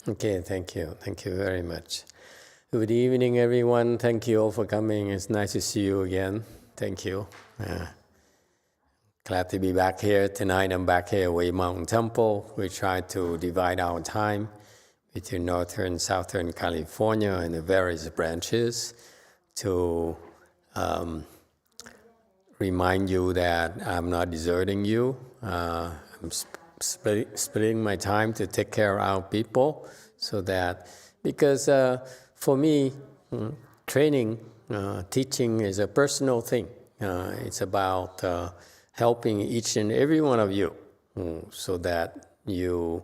Okay, thank you. Thank you very much. Good evening, everyone. Thank you all for coming. It's nice to see you again. Thank you. Glad to be back here. Tonight I'm back here at Way Mountain Temple. We try to divide our time between Northern and Southern California and the various branches to remind you that I'm not deserting you. I'm splitting my time to take care of our people so that, because for me, training, teaching is a personal thing. It's about helping each and every one of you so that you,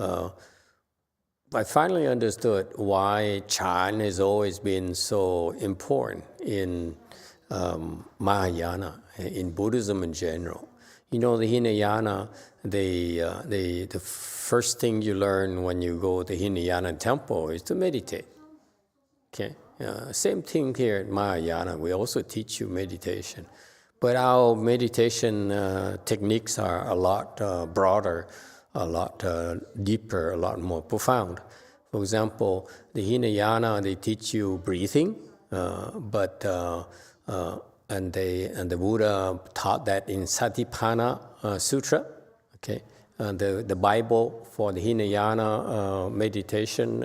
I finally understood why Chan has always been so important in Mahayana, in Buddhism in general. You know, the Hinayana, the first thing you learn when you go to Hinayana temple is to meditate. Okay, same thing here at Mahayana. We also teach you meditation, but our meditation techniques are a lot broader, a lot deeper, a lot more profound. For example, the Hinayana, they teach you breathing, and the Buddha taught that in Satipatthana Sutra. Okay, the Bible for the Hinayana meditation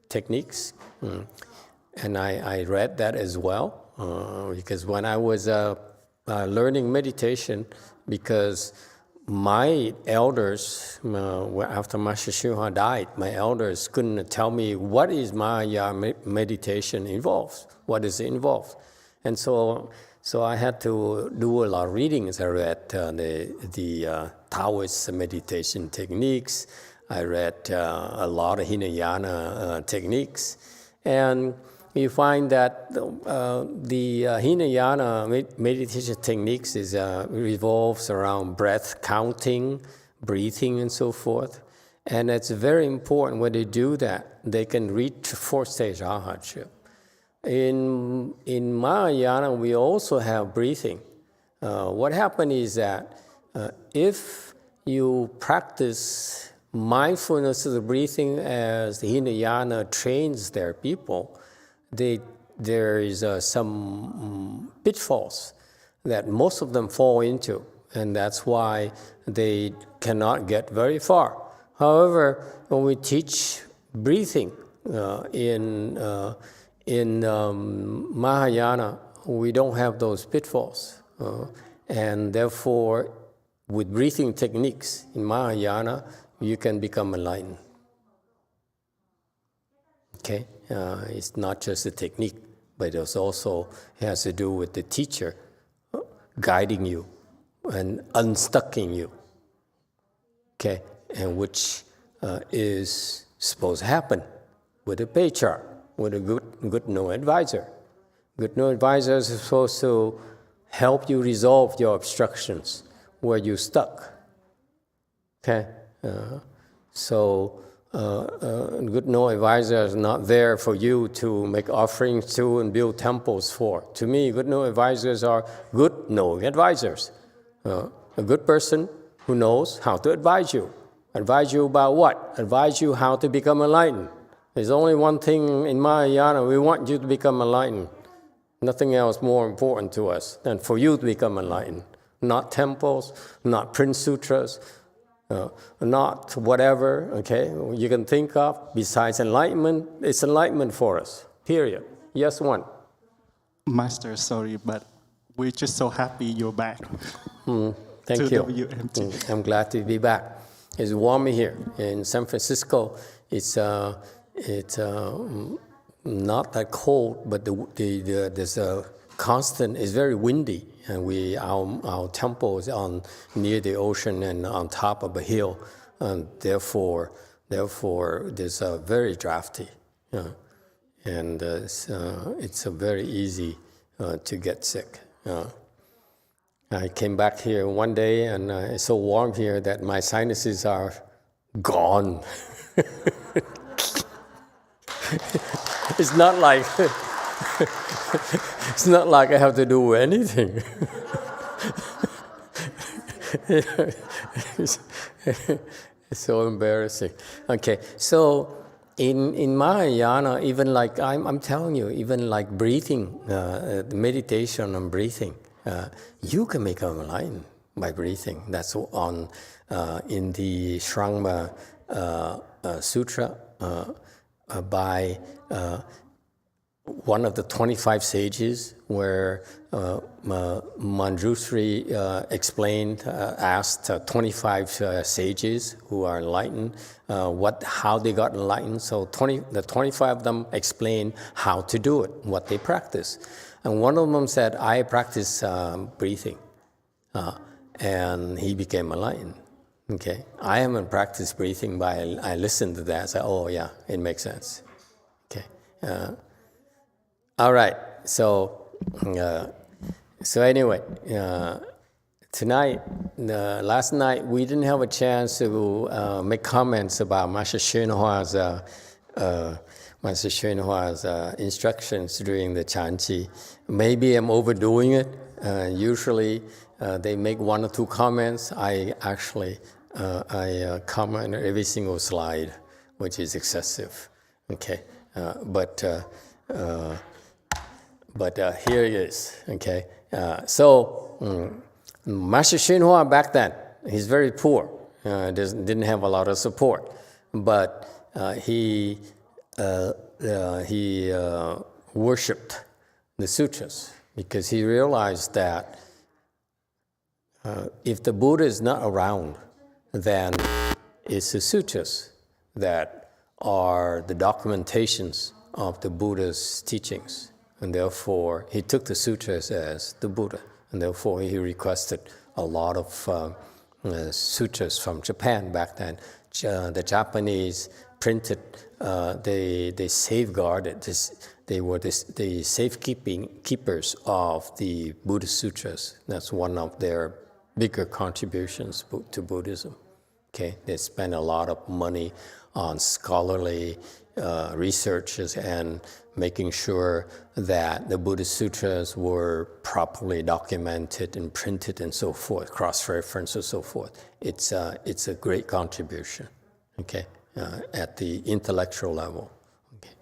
techniques, and I read that as well because when I was learning meditation, because my elders, after Master YongHua died, my elders couldn't tell me what is Mahayana meditation involves, what does it involve. And so I had to do a lot of readings. I read the Taoist meditation techniques. I read a lot of Hinayana techniques. And you find that the Hinayana meditation techniques revolves around breath counting, breathing, and so forth. And it's very important when they do that, they can reach fourth-stage arhatship. In Mahayana, we also have breathing. What happens is that if you practice mindfulness of the breathing as the Hinayana trains their people, there is some pitfalls that most of them fall into, and that's why they cannot get very far. However, when we teach breathing in Mahayana, we don't have those pitfalls. And therefore, with breathing techniques in Mahayana, you can become enlightened. Okay? It's not just a technique, but it also has to do with the teacher guiding you and unstucking you. Okay? And which is supposed to happen with a pay chart, with a good no advisor. Good no advisor is supposed to help you resolve your obstructions where you're stuck. Okay? Good no advisor is not there for you to make offerings to and build temples for. To me, good no advisors are good no advisors. A good person who knows how to advise you. Advise you about what? Advise you how to become enlightened. There's only one thing in Mahayana, we want you to become enlightened. Nothing else more important to us than for you to become enlightened. Not temples, not print sutras, not whatever, okay, you can think of besides enlightenment. It's enlightenment for us, period. Yes, one. Master, sorry, but we're just so happy you're back. Thank you. WMT. I'm glad to be back. It's warm here in San Francisco. It's not that cold, but there's a constant. It's very windy, and our temple is near the ocean and on top of a hill, and therefore there's very drafty, and it's very easy to get sick. I came back here one day, and it's so warm here that my sinuses are gone. It's not like I have to do anything. So embarrassing. Okay, so in Mahayana, even like I'm telling you, even like breathing, meditation on breathing, you can become enlightened by breathing. That's on in the Shrangma Sutra by one of the 25 sages, where Manjushri asked 25 sages who are enlightened how they got enlightened. So the 25 of them explained how to do it, what they practice. And one of them said, I practice breathing. And he became enlightened. Okay, I haven't practiced breathing, but I listened to that and said, oh yeah, it makes sense. Okay. All right, so anyway, tonight, last night, we didn't have a chance to make comments about Master XunHua's instructions during the Chanchi. Maybe I'm overdoing it. Usually, they make one or two comments. I actually comment on every single slide, which is excessive. Okay, but here it is. Okay, Master XunHua back then, he's very poor. Didn't have a lot of support, but he worshipped the sutras because he realized that if the Buddha is not around, then it's the sutras that are the documentations of the Buddha's teachings. And therefore, he took the sutras as the Buddha. And therefore, he requested a lot of sutras from Japan back then. The Japanese printed, they safeguarded this. They were the safekeepers of the Buddhist sutras. That's one of their bigger contributions to Buddhism. Okay, they spent a lot of money on scholarly researches and making sure that the Buddhist sutras were properly documented and printed and so forth, cross-reference and so forth. It's a great contribution, okay, at the intellectual level. Okay,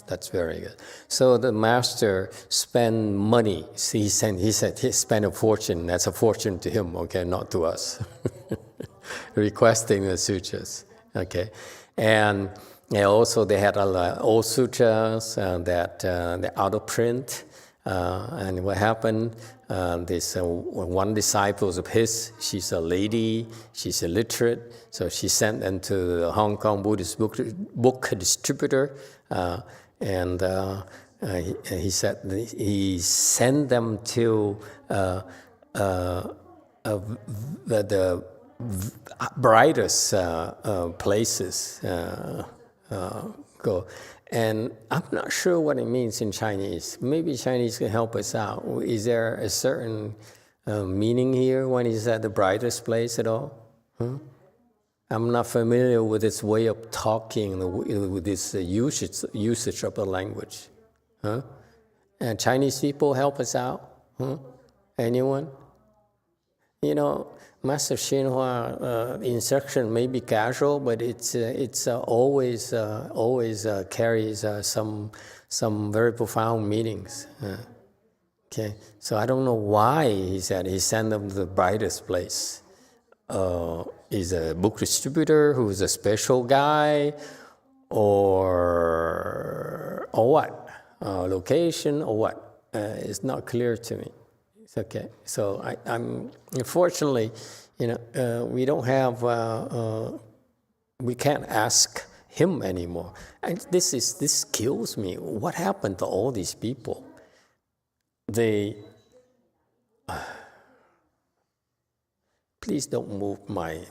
that's very good. So the master spent money. He said he spent a fortune. That's a fortune to him, okay, not to us. Requesting the sutras, okay, and also they had old sutras that they're out of print. And what happened? This one disciple of his, she's a lady, she's illiterate, so she sent them to the Hong Kong Buddhist book distributor, and he said he sent them to the brightest places go. And I'm not sure what it means in Chinese. Maybe Chinese can help us out. Is there a certain meaning here when he said the brightest place at all? I'm not familiar with this way of talking, with this usage of the language. And Chinese people help us out? Anyone? You know, Master XunHua instruction may be casual, but it's always carries some very profound meanings. Okay, so I don't know why he said he sent them to the brightest place. Is a book distributor who's a special guy, or what? Location or what? It's not clear to me. It's okay. So I'm unfortunately, we don't have. We can't ask him anymore, and this kills me. What happened to all these people? Please don't move my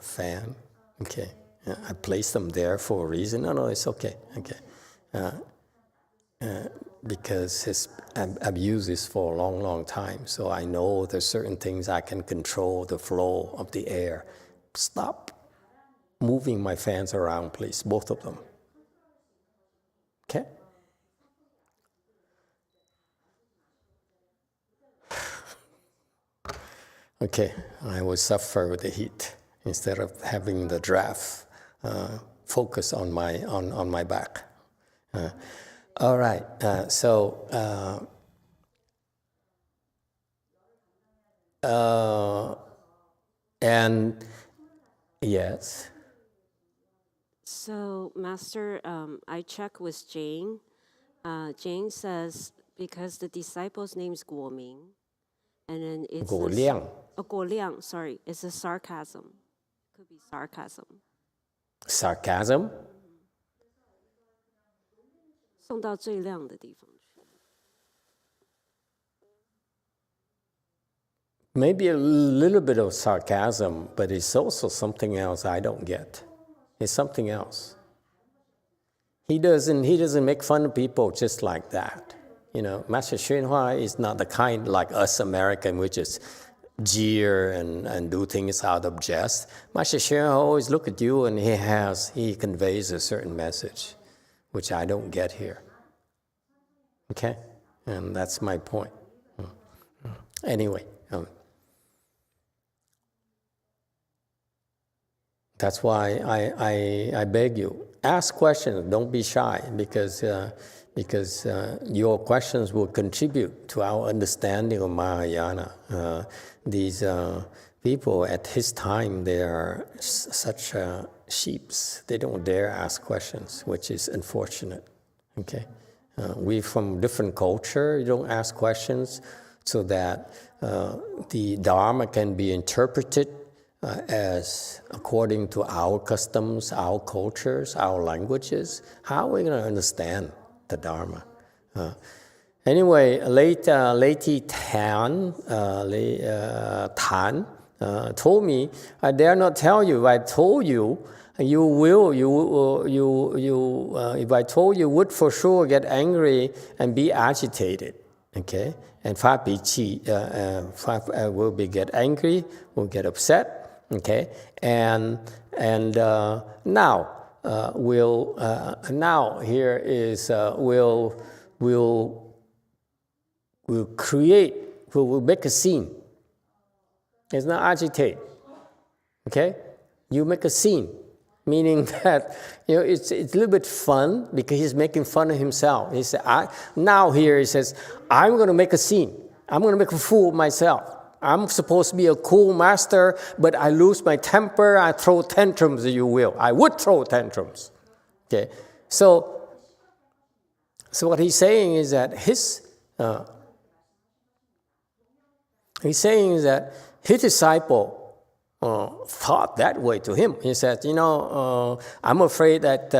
fan. Okay, I placed them there for a reason. No, it's okay. Okay, because I've used this for a long time, so I know there's certain things I can control the flow of the air. Stop moving my fans around, please, both of them. Okay. Okay, I will suffer with the heat. instead of having the draft focus on my back. All right, and yes. So, Master, I check with Jane. Jane says because the disciple's name is Guo Ming, and then it's Guo Liang. Guo Liang. Sorry, it's a sarcasm. Could be sarcasm. Sarcasm. 送到最亮的地方去。 Maybe a little bit of sarcasm, but it's also something else I don't get. It's something else. He doesn't make fun of people just like that. You know, Master Xunhua is not the kind like us American, which is jeer and do things out of jest. Master Xunhua always look at you and he conveys a certain message, which I don't get here. Okay? And that's my point. Anyway. That's why I beg you, ask questions. Don't be shy, because your questions will contribute to our understanding of Mahayana. These people at his time, they are such sheeps. They don't dare ask questions, which is unfortunate. Okay, we from different culture. You don't ask questions so that the Dharma can be interpreted as according to our customs, our cultures, our languages. How are we going to understand the Dharma? Anyway, Lady Tan told me, I dare not tell you. If I told you, you will. If I told you, would for sure get angry and be agitated. Okay, and will get angry, will get upset. Okay, and now here is we'll make a scene. It's not agitate. Okay, you make a scene, meaning that it's a little bit fun because he's making fun of himself. He said, he says, I'm going to make a scene. I'm going to make a fool of myself. I'm supposed to be a cool master, but I lose my temper. I throw tantrums, if you will. I would throw tantrums. Okay, so what he's saying is that his disciple thought that way to him. He said, I'm afraid that,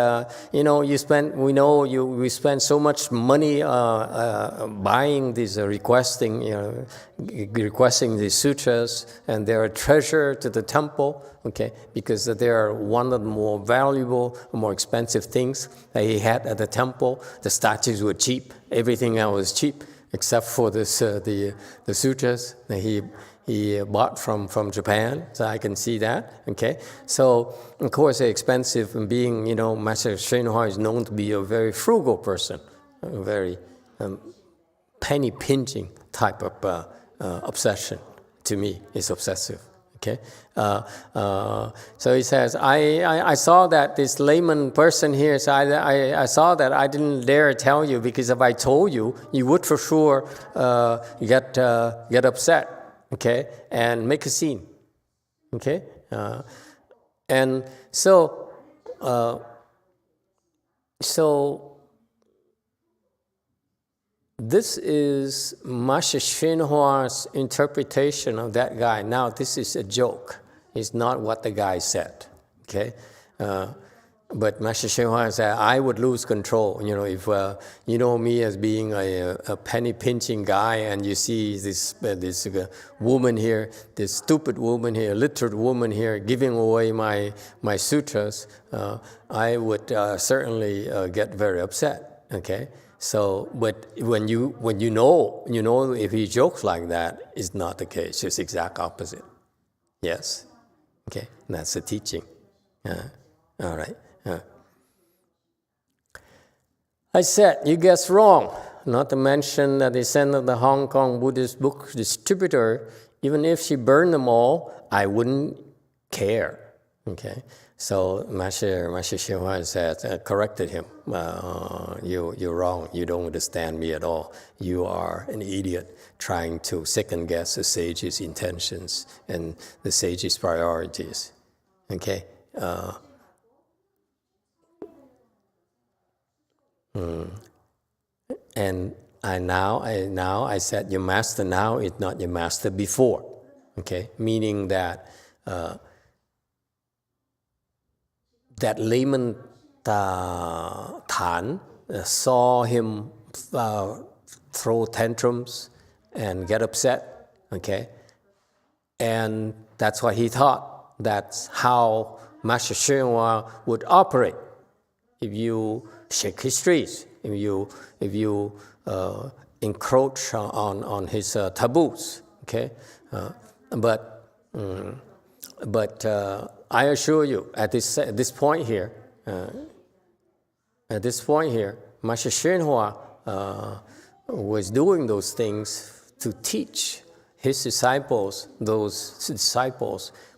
we spend so much money buying these, requesting these sutras, and they're a treasure to the temple, okay, because they are one of the more valuable, more expensive things that he had at the temple. The statues were cheap. Everything else was cheap, except for this, the sutras that he bought from Japan, so I can see that, okay? So, of course, they're expensive, and being, Master Xunhua is known to be a very frugal person, a very penny-pinching type of obsession. To me, is obsessive, okay? So he says, I saw that this layman person here, so I saw that I didn't dare tell you, because if I told you, you would for sure get upset. Okay, and make a scene. Okay, and so this is Master Xunhua's interpretation of that guy. Now, this is a joke. It's not what the guy said. Okay. But Master Xunhua said, I would lose control. If you know me as being a penny-pinching guy, and you see this woman here, this stupid woman here, literate woman here, giving away my sutras, I would certainly get very upset. Okay. So, but when you know if he jokes like that, it's not the case. It's exact opposite. Yes. Okay. And that's the teaching. All right. I said, you guessed wrong. Not to mention that they sent the Hong Kong Buddhist book distributor, even if she burned them all, I wouldn't care. Okay, so Master YongHua said, corrected him. You're wrong. You don't understand me at all. You are an idiot trying to second guess the sage's intentions and the sage's priorities. Okay. And I said your master now is not your master before. Okay, meaning that that layman Tan saw him throw tantrums and get upset. Okay, and that's what he thought. That's how Master YongHua would operate. If you shake his trees, if you encroach on his taboos, okay, but I assure you, at this point here, Master YongHua was doing those things to teach his disciples,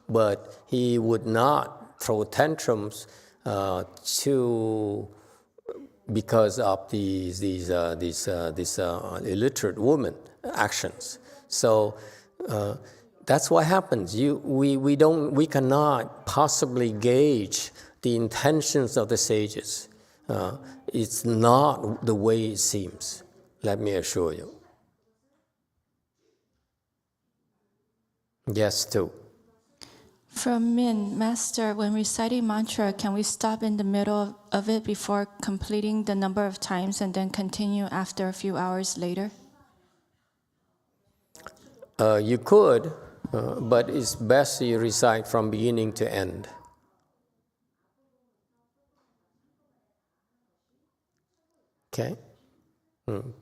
but he would not throw tantrums because of these illiterate women actions. So that's what happens. We cannot possibly gauge the intentions of the sages. It's not the way it seems. Let me assure you. Yes, too. From Min, Master, when reciting mantra, can we stop in the middle of it before completing the number of times and then continue after a few hours later? You could, but it's best you recite from beginning to end. Okay?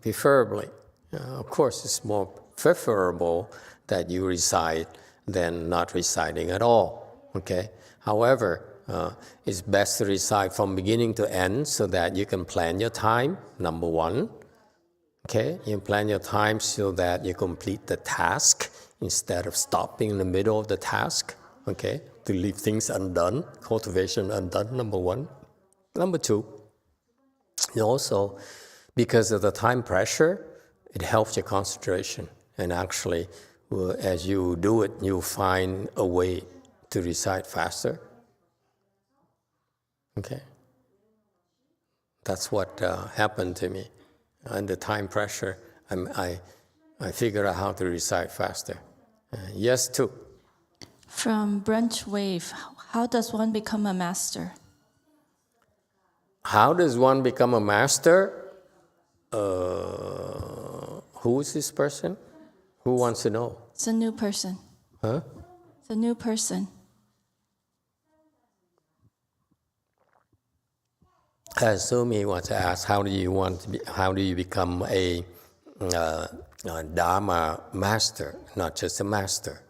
Preferably. Of course, it's more preferable that you recite than not reciting at all. Okay? However, it's best to recite from beginning to end so that you can plan your time, number one. Okay? You plan your time so that you complete the task instead of stopping in the middle of the task. Okay? To leave things undone, cultivation undone, number one. Number two, also, because of the time pressure, it helps your concentration. And actually, as you do it, you find a way to recite faster. Okay? That's what happened to me. Under time pressure, I figure out how to recite faster. Yes, too. From Brunch Wave, how does one become a master? How does one become a master? Who is this person? Who wants to know? It's a new person. Huh? It's a new person. Sumi wants to ask, how do you become a Dharma master, not just a master?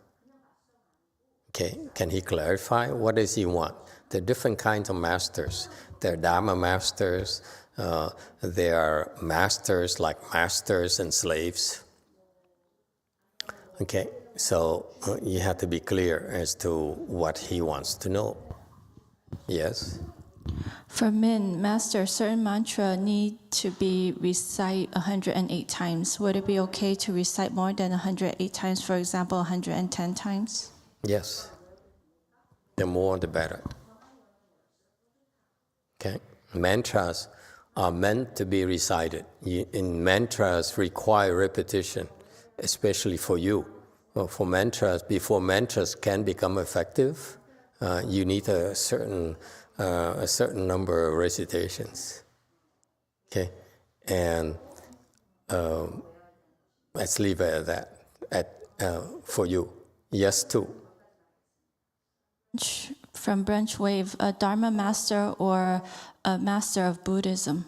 Okay, can he clarify? What does he want? There are different kinds of masters. There are Dharma masters. There are masters like masters and slaves. Okay, so you have to be clear as to what he wants to know. Yes? For Min, Master, certain mantra need to be recite 108 times. Would it be okay to recite more than 108 times, for example, 110 times? Yes. The more, the better. Okay? Mantras are meant to be recited. Mantras require repetition, especially for you. For mantras, before mantras can become effective, you need a certain number of recitations. Okay, and let's leave it at that. For you, yes, too. From Brunch Wave, a Dharma Master or a Master of Buddhism?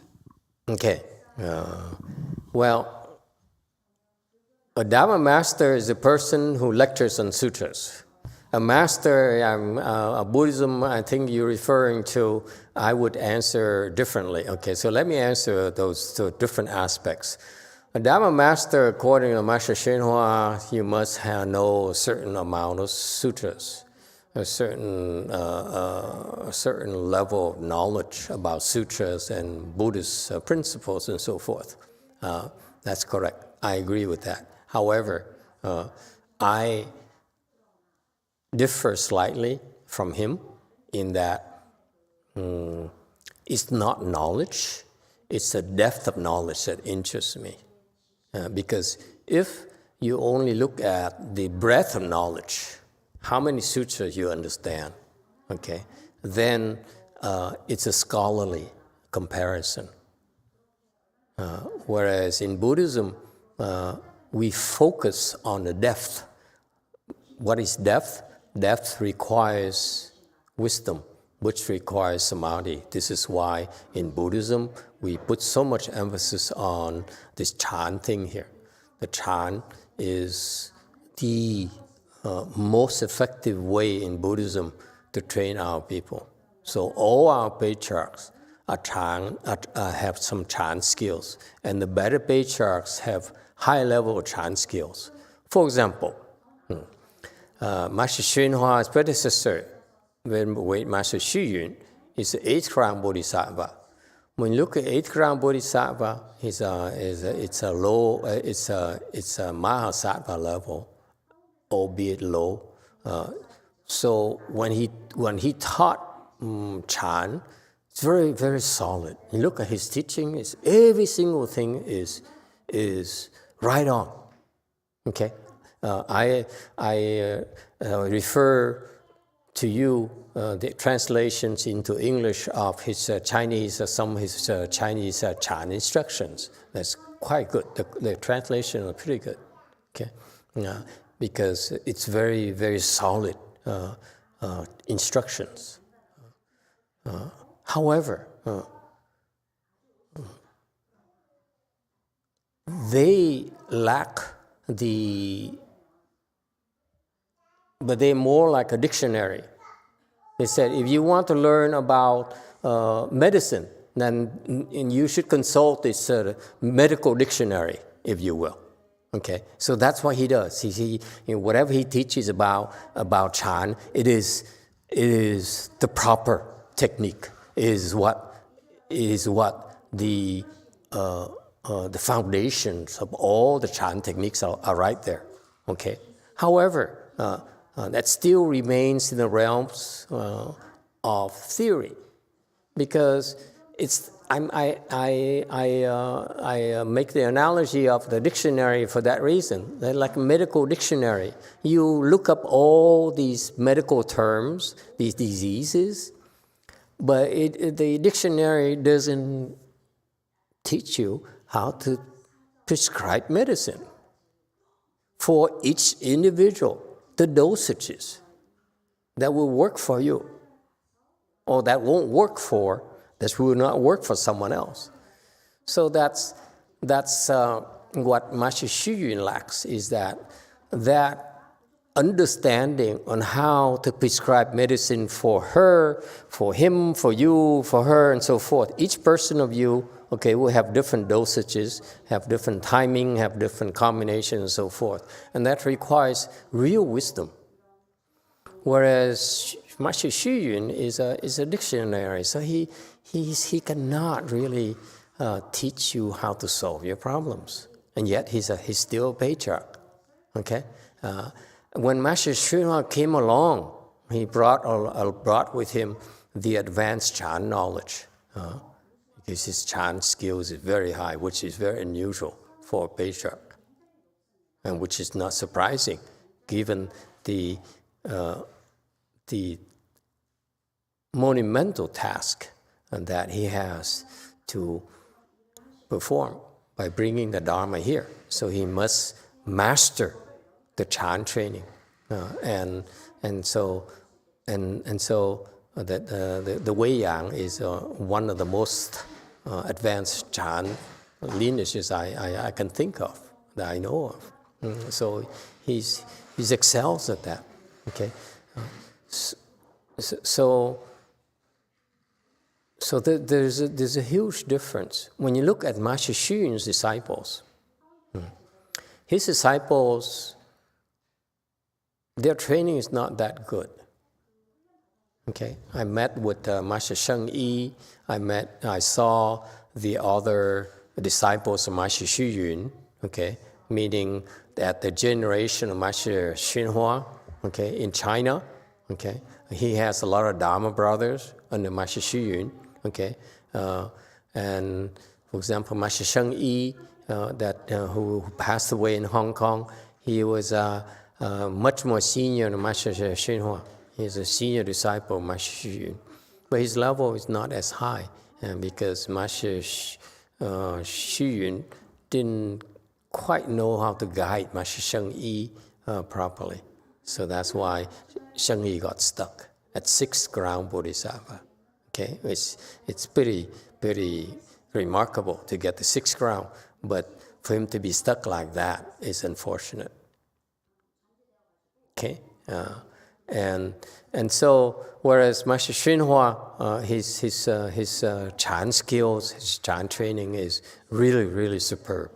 Okay, well, a Dharma Master is a person who lectures on sutras. A master, Buddhism, I think you're referring to, I would answer differently. Okay, so let me answer those two different aspects. A Dharma Master, according to Master YongHua, you must know a certain amount of sutras. a certain level of knowledge about sutras and Buddhist principles and so forth. That's correct. I agree with that. However, I differ slightly from him in that it's not knowledge, it's the depth of knowledge that interests me. Because if you only look at the breadth of knowledge, how many sutras you understand, okay, then it's a scholarly comparison. Whereas in Buddhism, we focus on the depth. What is depth? Depth requires wisdom, which requires samadhi. This is why in Buddhism, we put so much emphasis on this Chan thing here. The Chan is the most effective way in Buddhism to train our people. So all our patriarchs have some Chan skills, and the better patriarchs have high level of Chan skills. For example, Master YongHua's predecessor, Master Xu Yun, is the 8th ground Bodhisattva. When you look at 8th ground Bodhisattva, it's a Mahasattva level, albeit low. So when he taught Chan, it's very, very solid. You look at his teaching; every single thing is right on. Okay, I refer to you the translations into English of his Chinese, some of his Chinese Chan instructions. That's quite good. The translation are pretty good. Okay, because it's very, very solid instructions. However, they lack but they're more like a dictionary. They said, if you want to learn about medicine, then you should consult this medical dictionary, if you will. Okay, so that's what he does. Whatever he teaches about Chan, it is the proper technique. Is what the foundations of all the Chan techniques are right there. Okay. However, that still remains in the realms of theory, because I make the analogy of the dictionary for that reason. They're like a medical dictionary. You look up all these medical terms, these diseases, but the dictionary doesn't teach you how to prescribe medicine for each individual, the dosages that will work for you, or that won't work for, that will not work for someone else. So that's what Master Xu Yun lacks, is that understanding on how to prescribe medicine for her, for him, for you, for her, and so forth. Each person of you, okay, will have different dosages, have different timing, have different combinations, and so forth. And that requires real wisdom. Whereas Master Xu Yun is a dictionary, so he cannot really teach you how to solve your problems. And yet he's still a patriarch. Okay? When Master YongHua came along, he brought with him the advanced Chan knowledge. Because his Chan skills is very high, which is very unusual for a patriarch, and which is not surprising, given the monumental task that he has to perform by bringing the Dharma here. So he must master the Chan training, and so that the Wei Yang is one of the most advanced Chan lineages I can think of, that I know of. So he's excels at that. Okay, so there's a huge difference when you look at Master Xu Yun's disciples. His disciples, their training is not that good. Okay, I met with Master Sheng Yi. I saw the other disciples of Master Xu Yun. Okay, meaning that the generation of Master YongHua. Okay, in China. Okay, he has a lot of Dharma brothers under Master Xu Yun. Okay, and for example, Master Sheng Yi, who passed away in Hong Kong, he was much more senior than Master YongHua. He's a senior disciple of Master Xu Yun. But his level is not as high because Master Xu Yun didn't quite know how to guide Master Sheng Yi properly. So that's why Sheng Yi got stuck at 6th ground Bodhisattva. Okay, it's pretty remarkable to get the 6th ground, but for him to be stuck like that is unfortunate. Okay. And so, whereas Master YongHua, his Chan skills, his Chan training is really superb,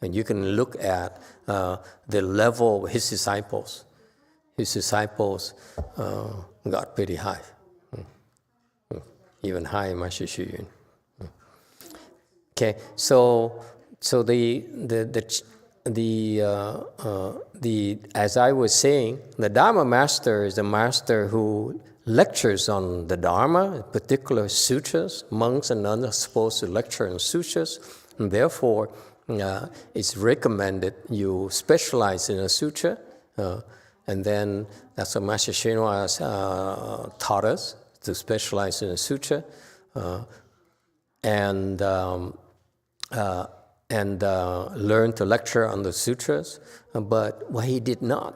and you can look at the level of his disciples. His disciples got pretty high, even higher than Master Xu Yun. Okay, so as I was saying, the Dharma Master is a master who lectures on the Dharma, particular sutras. Monks and nuns are supposed to lecture on sutras, and therefore it's recommended you specialize in a sutra, and then that's what Master YongHua taught us, to specialize in a sutra, and learn to lecture on the sutras. But what he did not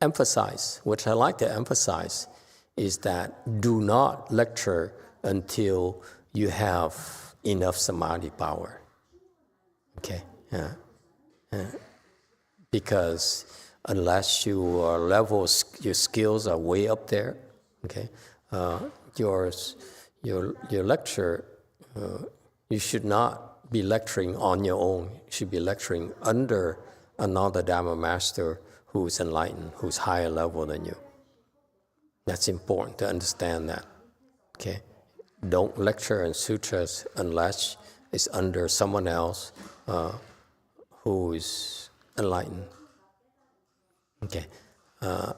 emphasize, which I like to emphasize, is that do not lecture until you have enough samadhi power. Okay, because unless your skills are way up there, okay, your lecture, you should not be lecturing on your own. You should be lecturing under another Dharma Master who's enlightened, who's higher level than you. That's important to understand that. Okay, don't lecture in sutras unless it's under someone else who is enlightened. Okay.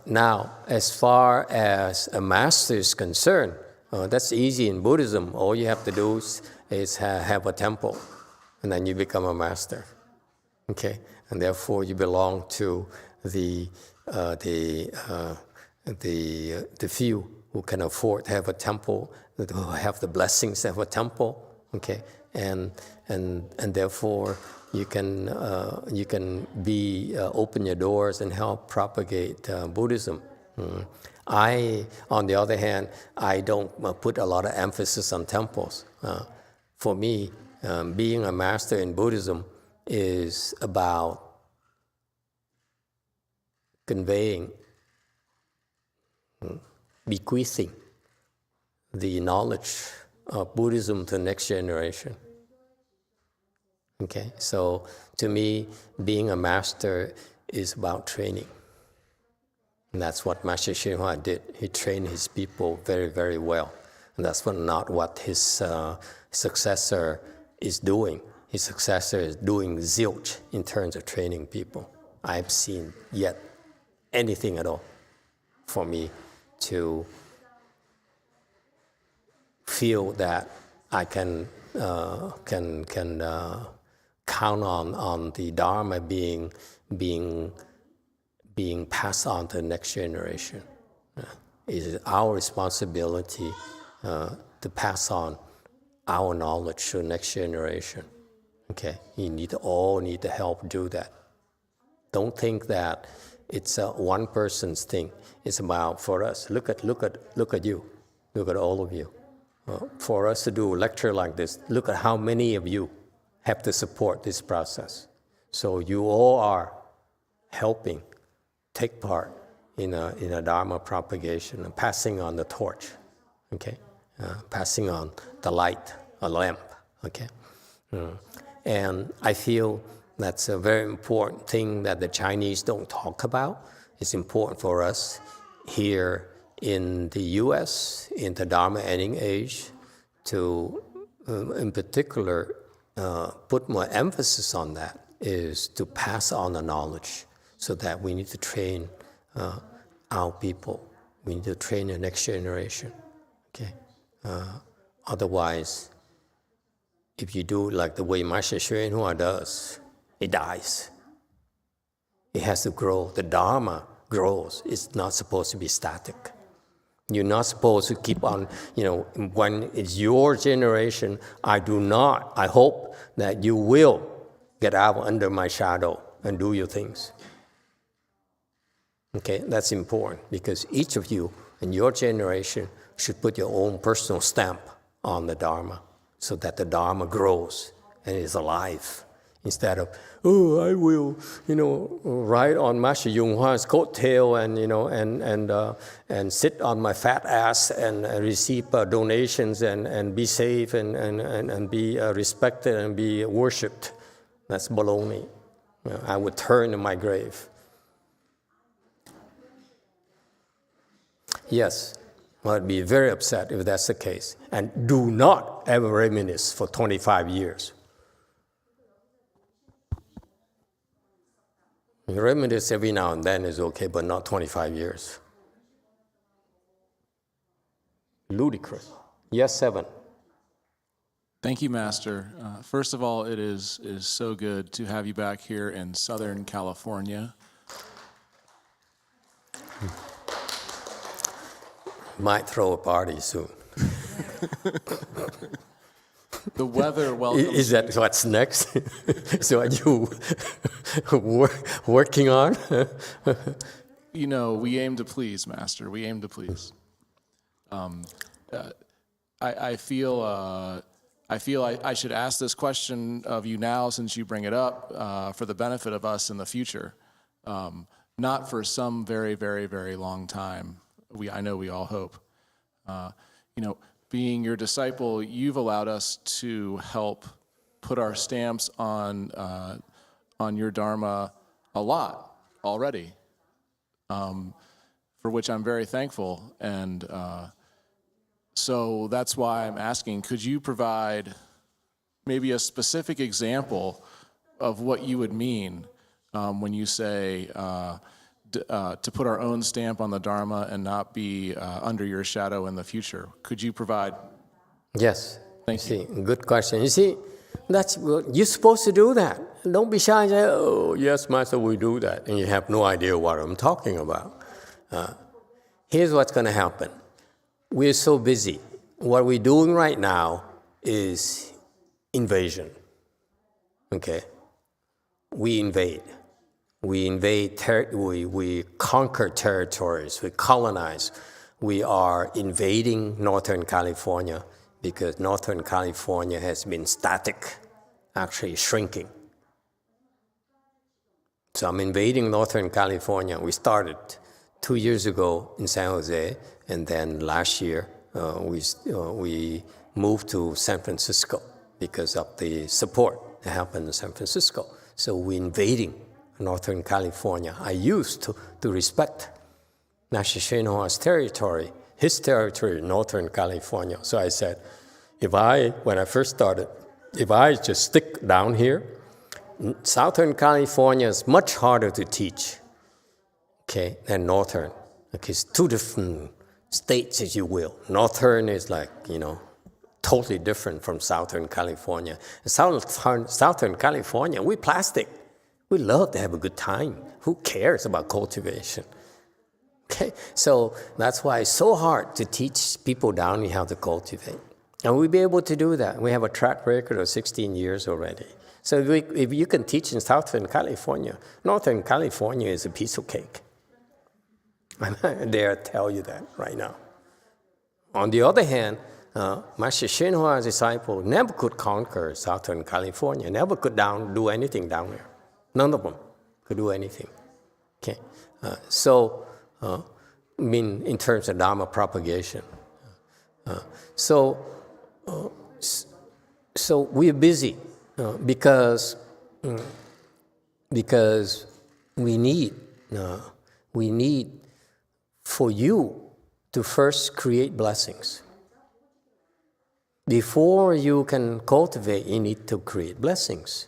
Now, as far as a master is concerned, that's easy in Buddhism. All you have to do is have a temple, and then you become a master. Okay, and therefore you belong to the few who can afford to have a temple, who have the blessings to have a temple. Okay, and therefore you can be open your doors and help propagate Buddhism. I, on the other hand, I don't put a lot of emphasis on temples. For me, being a master in Buddhism is about conveying, bequeathing the knowledge of Buddhism to the next generation. Okay, so to me, being a master is about training. And that's what Master YongHua did. He trained his people very, very well. And that's not what his successor is doing. His successor is doing zilch in terms of training people. I haven't seen yet anything at all for me to feel that I can count on the Dharma being passed on to the next generation. It is our responsibility to pass on our knowledge to the next generation. Okay, you all need to help do that. Don't think that it's one person's thing. It's about for us. Look at you. Look at all of you. For us to do a lecture like this, look at how many of you have to support this process. So you all are helping take part in a Dharma propagation and passing on the torch, okay? Passing on the light, a lamp, okay? And I feel that's a very important thing that the Chinese don't talk about. It's important for us here in the U.S., in the Dharma Ending Age, to, in particular, put more emphasis on that, is to pass on the knowledge, so that we need to train our people. We need to train the next generation. Okay. Otherwise, if you do like the way Master YongHua does, it dies. It has to grow. The Dharma grows. It's not supposed to be static. You're not supposed to keep on, when it's your generation, I hope that you will get out under my shadow and do your things. Okay, that's important, because each of you in your generation should put your own personal stamp on the Dharma, so that the Dharma grows and is alive. Instead of, I will, ride on Master YongHua's coattail and sit on my fat ass and receive donations and be safe and be respected and be worshipped. That's baloney. I would turn in my grave. Yes, I'd be very upset if that's the case. And do not ever reminisce for 25 years. Reminisce every now and then is okay, but not 25 years. Ludicrous. Yes, 7. Thank you, Master. First of all, it is so good to have you back here in Southern California. Might throw a party soon. The weather welcomes. Is that what's next? So are you working on? We aim to please, Master. We aim to please. I feel I should ask this question of you now, since you bring it up, for the benefit of us in the future, not for some very, very, very long time. I know we all hope. Being your disciple, you've allowed us to help put our stamps on your Dharma a lot already, for which I'm very thankful. And so that's why I'm asking, could you provide maybe a specific example of what you would mean when you say to put our own stamp on the Dharma and not be under your shadow in the future? Could you provide? Yes. Thank you. Good question. You see, that's you're supposed to do that. Don't be shy and say, "Oh, yes, Master, we do that," and you have no idea what I'm talking about. Here's what's going to happen. We're so busy. What we're doing right now is invasion. Okay? We invade. We conquer territories, we colonize. We are invading Northern California because Northern California has been static, actually shrinking. So I'm invading Northern California. We started 2 years ago in San Jose, and then last year we moved to San Francisco because of the support that happened in San Francisco. So we're invading Northern California. I used to respect Master YongHua's territory, his territory, Northern California. So I said, when I first started, if I just stick down here, Southern California is much harder to teach, okay, than Northern. Okay, it's two different states, if you will. Northern is totally different from Southern California. Southern California, we're plastic. We love to have a good time. Who cares about cultivation? Okay, so that's why it's so hard to teach people down here how to cultivate. And we'll be able to do that. We have a track record of 16 years already. So if you can teach in Southern California, Northern California is a piece of cake. I dare tell you that right now. On the other hand, Master YongHua's disciple never could conquer Southern California, never could do anything down there. None of them could do anything. Okay, in terms of Dharma propagation. So we're busy because we need for you to first create blessings. Before you can cultivate, you need to create blessings.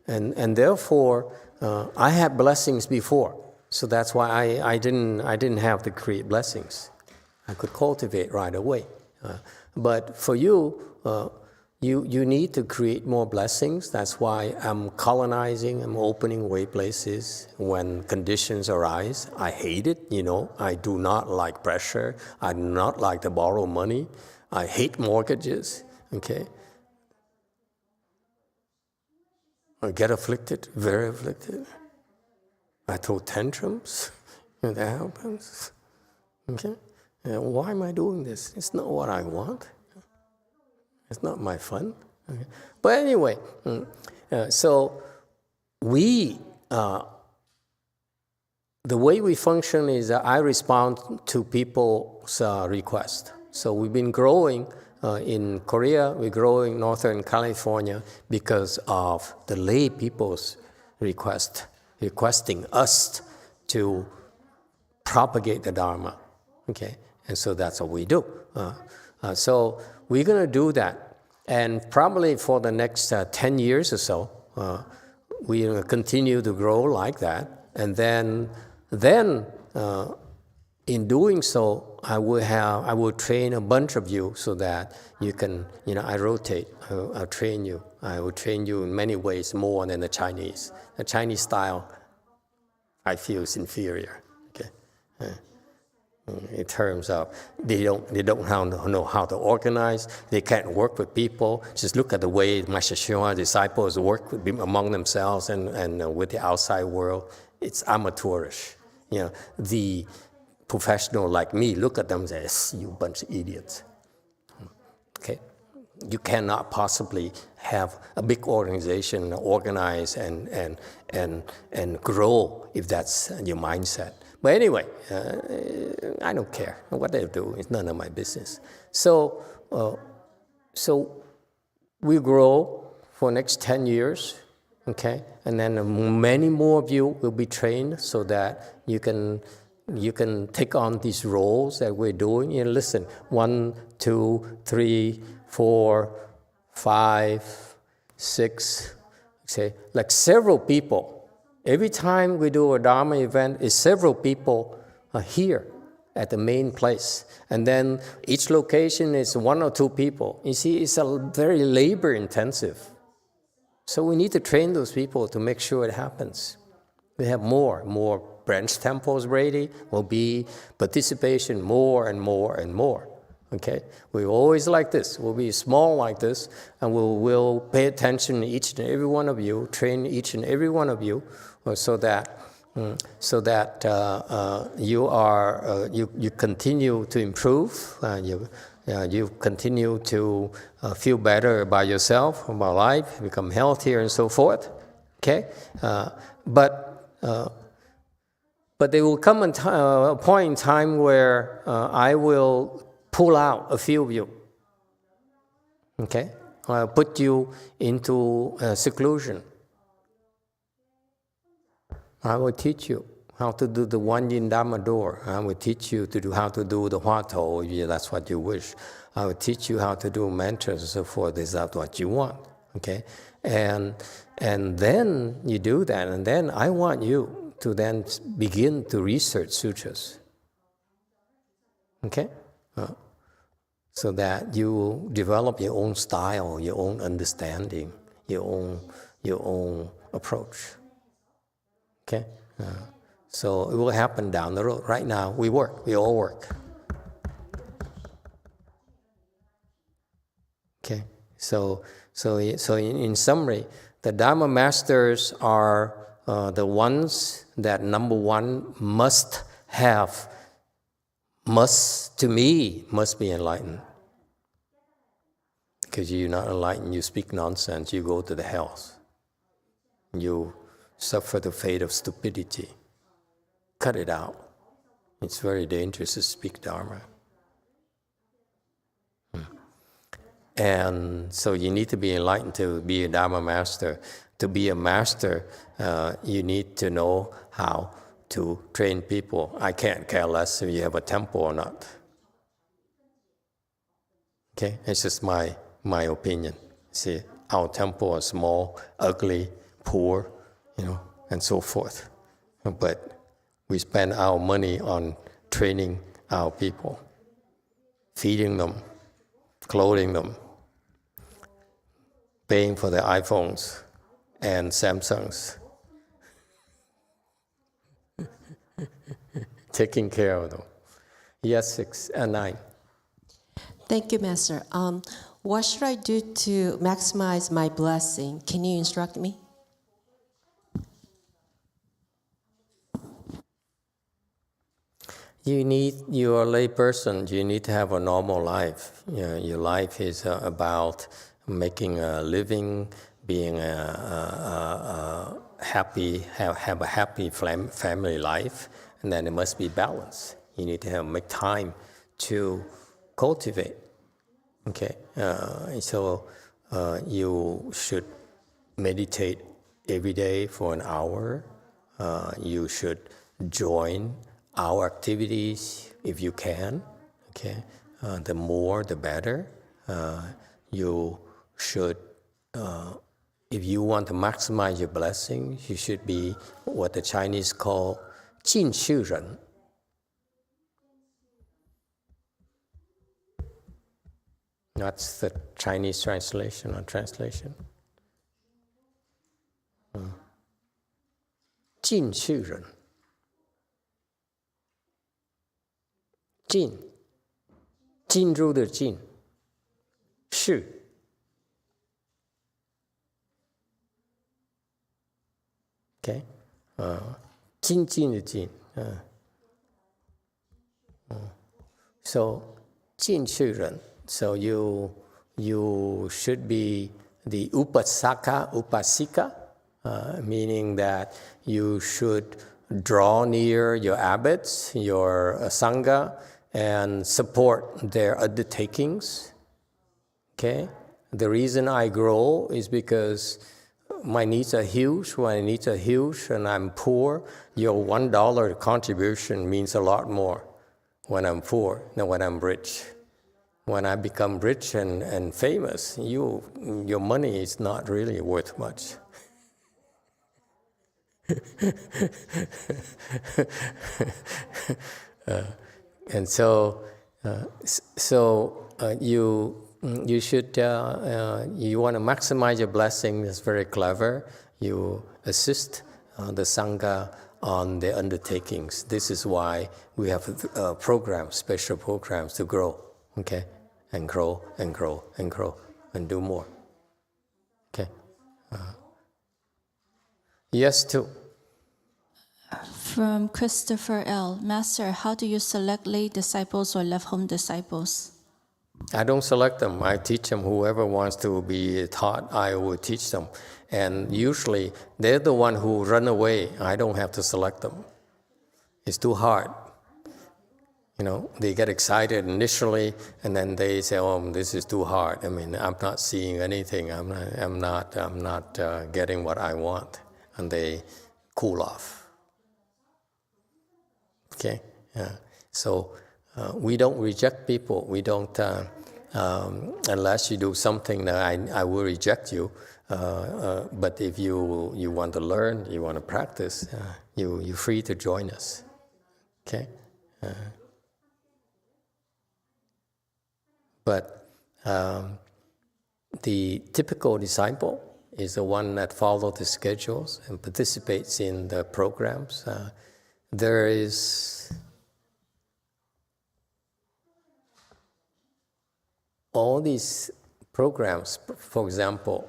And therefore, I had blessings before. So that's why I didn't have to create blessings. I could cultivate right away. But for you, you need to create more blessings. That's why I'm colonizing, I'm opening way places when conditions arise. I hate it, I do not like pressure. I do not like to borrow money. I hate mortgages, okay? I get afflicted, very afflicted. I throw tantrums, and that happens, okay? And why am I doing this? It's not what I want. It's not my fun. Okay? But anyway, so we, the way we function is I respond to people's request. So we've been growing in Korea, we're growing in Northern California because of the lay people's requesting us to propagate the Dharma, okay? And so that's what we do. So we're going to do that. And probably for the next 10 years or so, we're going to continue to grow like that. And then in doing so, I will train a bunch of you so that you can, I rotate, I'll train you. I will train you in many ways more than the Chinese. The Chinese style, I feel, is inferior, okay? In terms of they don't know how to organize. They can't work with people. Just look at the way Master Hsuan disciples work among themselves and with the outside world. It's amateurish. The professional like me look at them and say, "You bunch of idiots." Okay, you cannot possibly have a big organization organize and grow if that's your mindset. But anyway, I don't care what they do. It's none of my business. So we grow for the next 10 years, okay? And then many more of you will be trained so that you can take on these roles that we're doing. Listen, 1, 2, 3, 4, 5, 6, say, like several people. Every time we do a Dharma event, it's several people here at the main place. And then each location is 1 or 2 people. You see, it's very labor intensive. So we need to train those people to make sure it happens. We have more branch temples ready. Will be participation more and more and more. Okay, we're always like this. We'll be small like this, and we'll pay attention to each and every one of you, train each and every one of you, so that you continue to improve, you continue to feel better about yourself, about life, become healthier, and so forth. Okay, but there will come a point in time where I will pull out a few of you, okay? I'll put you into seclusion. I will teach you how to do the One Yin Dhamma door. I will teach you how to do the Hua To, if that's what you wish. I will teach you how to do mantras and so forth, is that what you want, okay? And then you do that, and then I want you to then begin to research sutras, okay? So that you develop your own style, your own understanding, your own approach. Okay, so it will happen down the road. Right now, we all work. Okay, so in summary, the Dharma Masters are the ones that, number one, must be enlightened. Because you're not enlightened, you speak nonsense, you go to the hells. You suffer the fate of stupidity. Cut it out. It's very dangerous to speak Dharma. And so you need to be enlightened to be a Dharma Master. To be a master, you need to know how to train people. I can't care less if you have a temple or not. Okay, it's just my opinion. See, our temple is small, ugly, poor, and so forth. But we spend our money on training our people, feeding them, clothing them, paying for their iPhones and Samsungs, taking care of them. Yes, 6 and 9. Thank you, Master. What should I do to maximize my blessing? Can you instruct me? You're a lay person, you need to have a normal life. Your life is about making a living, being happy, have a happy family life, and then it must be balanced. You need to make time to cultivate. Okay, so you should meditate every day for an hour. You should join our activities if you can. Okay, the more the better. You should, if you want to maximize your blessings, you should be what the Chinese call 尽世人. That's the Chinese translation or translation. 尽世人. 进入的进，是 okay, 精进的进, so 尽世人. So you should be the upasaka, upasika, meaning that you should draw near your abbots, your sangha, and support their undertakings. Okay? The reason I grow is because my needs are huge. My needs are huge and I'm poor. Your $1 contribution means a lot more when I'm poor than when I'm rich. When I become rich and famous, your money is not really worth much. And so you should, you want to maximize your blessing. That's very clever. You assist the Sangha on their undertakings. This is why we have programs, special programs to grow, okay? And grow and grow and grow and do more. Okay. Yes, too. From Christopher L. Master, how do you select lay disciples or left home disciples? I don't select them. I teach them. Whoever wants to be taught, I will teach them. And usually, they're the one who run away. I don't have to select them. It's too hard. They get excited initially, and then they say, "Oh, this is too hard. I mean, I'm not seeing anything. I'm not getting what I want," and they cool off. Okay, so we don't reject people. We don't unless you do something that I will reject you. But if you want to learn, you want to practice, you're free to join us. Okay. But the typical disciple is the one that follows the schedules and participates in the programs. There is all these programs. For example,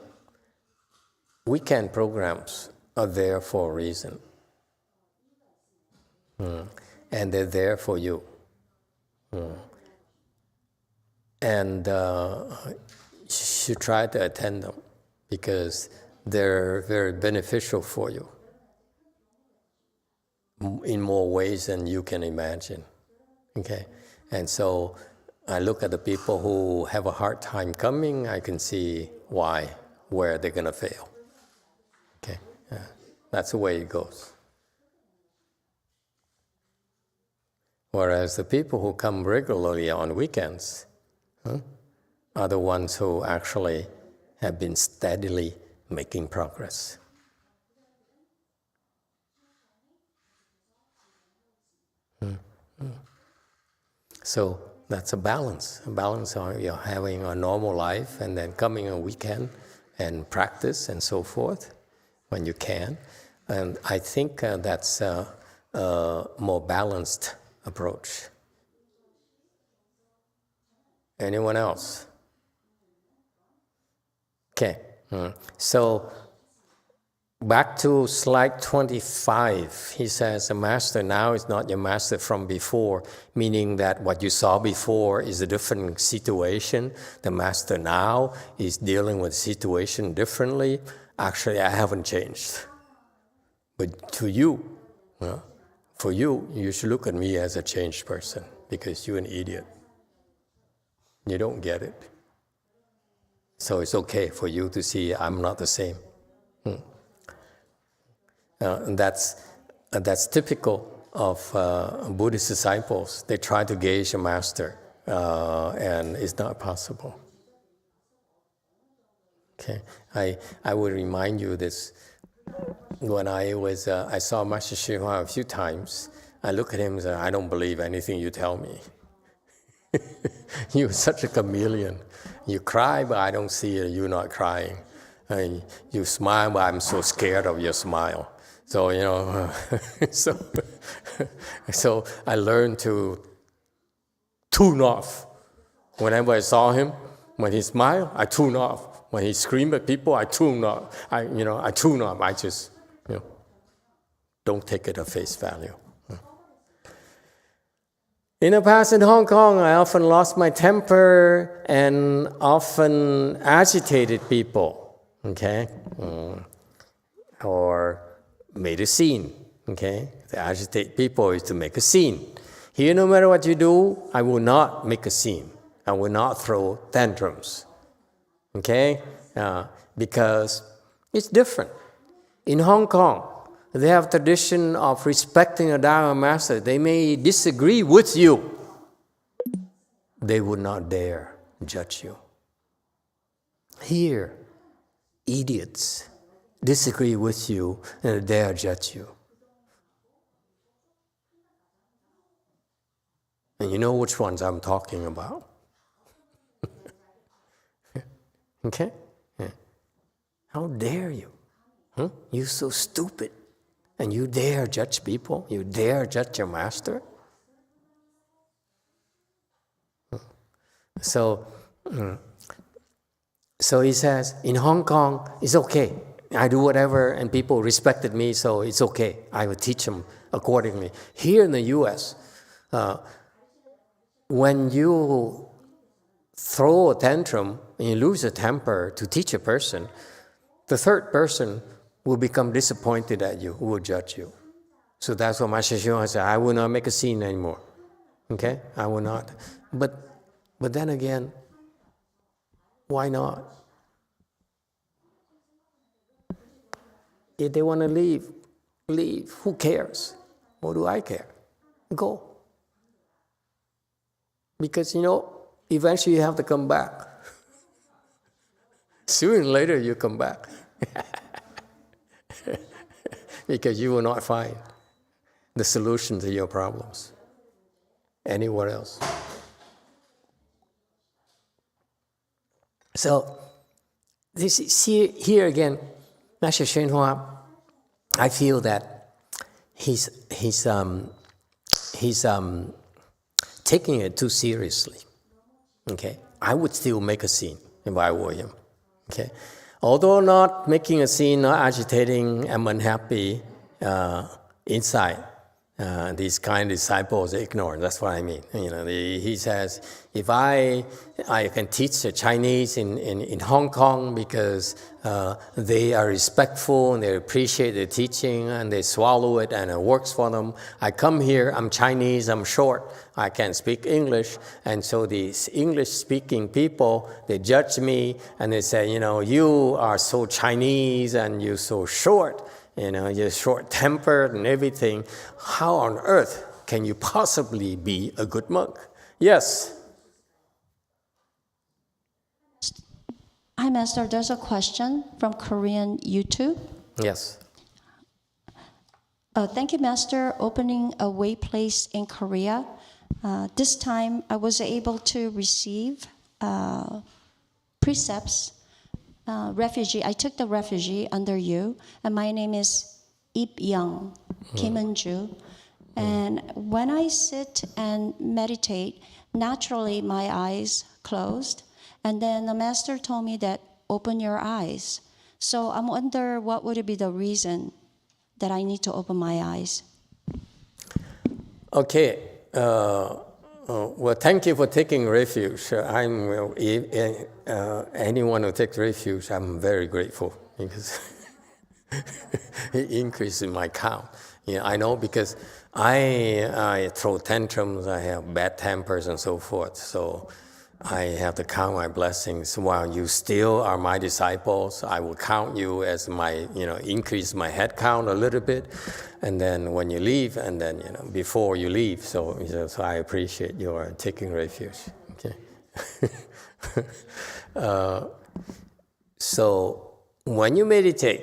weekend programs are there for a reason. And they're there for you. And you should try to attend them because they're very beneficial for you in more ways than you can imagine. Okay? And so I look at the people who have a hard time coming, I can see where they're going to fail. Okay? That's the way it goes. Whereas the people who come regularly on weekends are the ones who actually have been steadily making progress. So that's a balance on you're having a normal life and then coming a weekend and practice and so forth when you can. And I think that's a more balanced approach. Anyone else? Okay, so back to slide 25. He says, the master now is not your master from before, meaning that what you saw before is a different situation. The master now is dealing with the situation differently. Actually, I haven't changed. But to you, for you, you should look at me as a changed person because you're an idiot. You don't get it. So it's okay for you to see I'm not the same. And that's typical of Buddhist disciples. They try to gauge a master, and it's not possible. Okay, I would remind you this. When I saw Master Hinayana a few times, I look at him and say, I don't believe anything you tell me. You're such a chameleon. You cry, but I don't see you not crying. And you smile, but I'm so scared of your smile. So, so I learned to tune off. Whenever I saw him, when he smiled, I tune off. When he screamed at people, I tune off. I tune off. I just, don't take it at face value. In the past in Hong Kong, I often lost my temper and often agitated people, okay? Or made a scene, okay? To agitate people is to make a scene. Here, no matter what you do, I will not make a scene. I will not throw tantrums, okay? Because it's different. In Hong Kong, they have tradition of respecting a Dharma Master. They may disagree with you. They would not dare judge you. Here, idiots disagree with you and dare judge you. And you know which ones I'm talking about. Okay? How dare you? You're so stupid. And you dare judge people? You dare judge your master? So he says, in Hong Kong, it's okay. I do whatever, and people respected me, so it's okay. I will teach them accordingly. Here in the U.S., when you throw a tantrum and you lose a temper to teach a person, the third person will become disappointed at you, who will judge you. So that's what Master Hinayana said, I will not make a scene anymore. Okay? I will not. But then again, why not? If they want to leave. Who cares? What do I care? Go. Because, eventually you have to come back. Sooner or later you come back. Because you will not find the solution to your problems anywhere else. So, this is here again, Master Hinayana, I feel that he's taking it too seriously. Okay, I would still make a scene if I were him. Okay. Although not making a scene, not agitating, I'm unhappy inside. These kind of disciples are ignorant. That's what I mean. He says, if I can teach the Chinese in Hong Kong because they are respectful and they appreciate the teaching and they swallow it and it works for them. I come here, I'm Chinese, I'm short, I can't speak English. And so these English-speaking people, they judge me and they say, you are so Chinese and you're so short. You're short-tempered and everything. How on earth can you possibly be a good monk? Yes. Hi, Master. There's a question from Korean YouTube. Yes. Thank you, Master, opening a way place in Korea. This time, I was able to receive precepts, refugee. I took the refugee under you, and my name is Ip Young, Kim Eun-ju. And when I sit and meditate, naturally my eyes closed, and then the Master told me that open your eyes. So I'm wonder what would be the reason that I need to open my eyes. Okay. Well, thank you for taking refuge. Anyone who takes refuge, I'm very grateful because it increases my count. Yeah, I know because I throw tantrums, I have bad tempers and so forth. So I have to count my blessings. While you still are my disciples, I will count you as my, increase my head count a little bit. And then when you leave, and then, before you leave. So I appreciate your taking refuge. Okay. So when you meditate,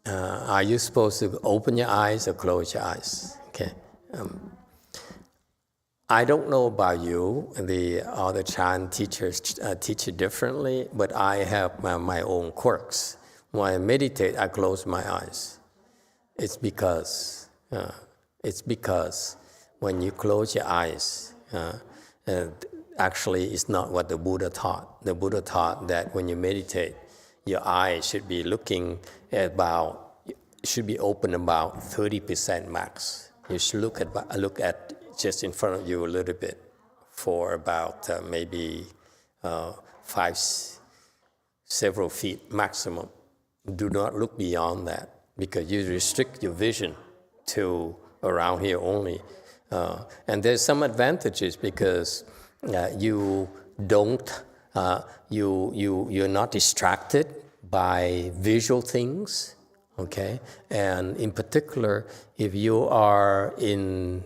are you supposed to open your eyes or close your eyes? Okay. I don't know about you. The other Chan teachers teach it differently, but I have my own quirks. When I meditate, I close my eyes. It's because when you close your eyes, actually it's not what the Buddha taught. The Buddha taught that when you meditate, your eyes should be open about 30% max. You should look at just in front of you a little bit for about maybe several feet maximum. Do not look beyond that because you restrict your vision to around here only. And there's some advantages because you're not distracted by visual things, okay? And in particular, if you are in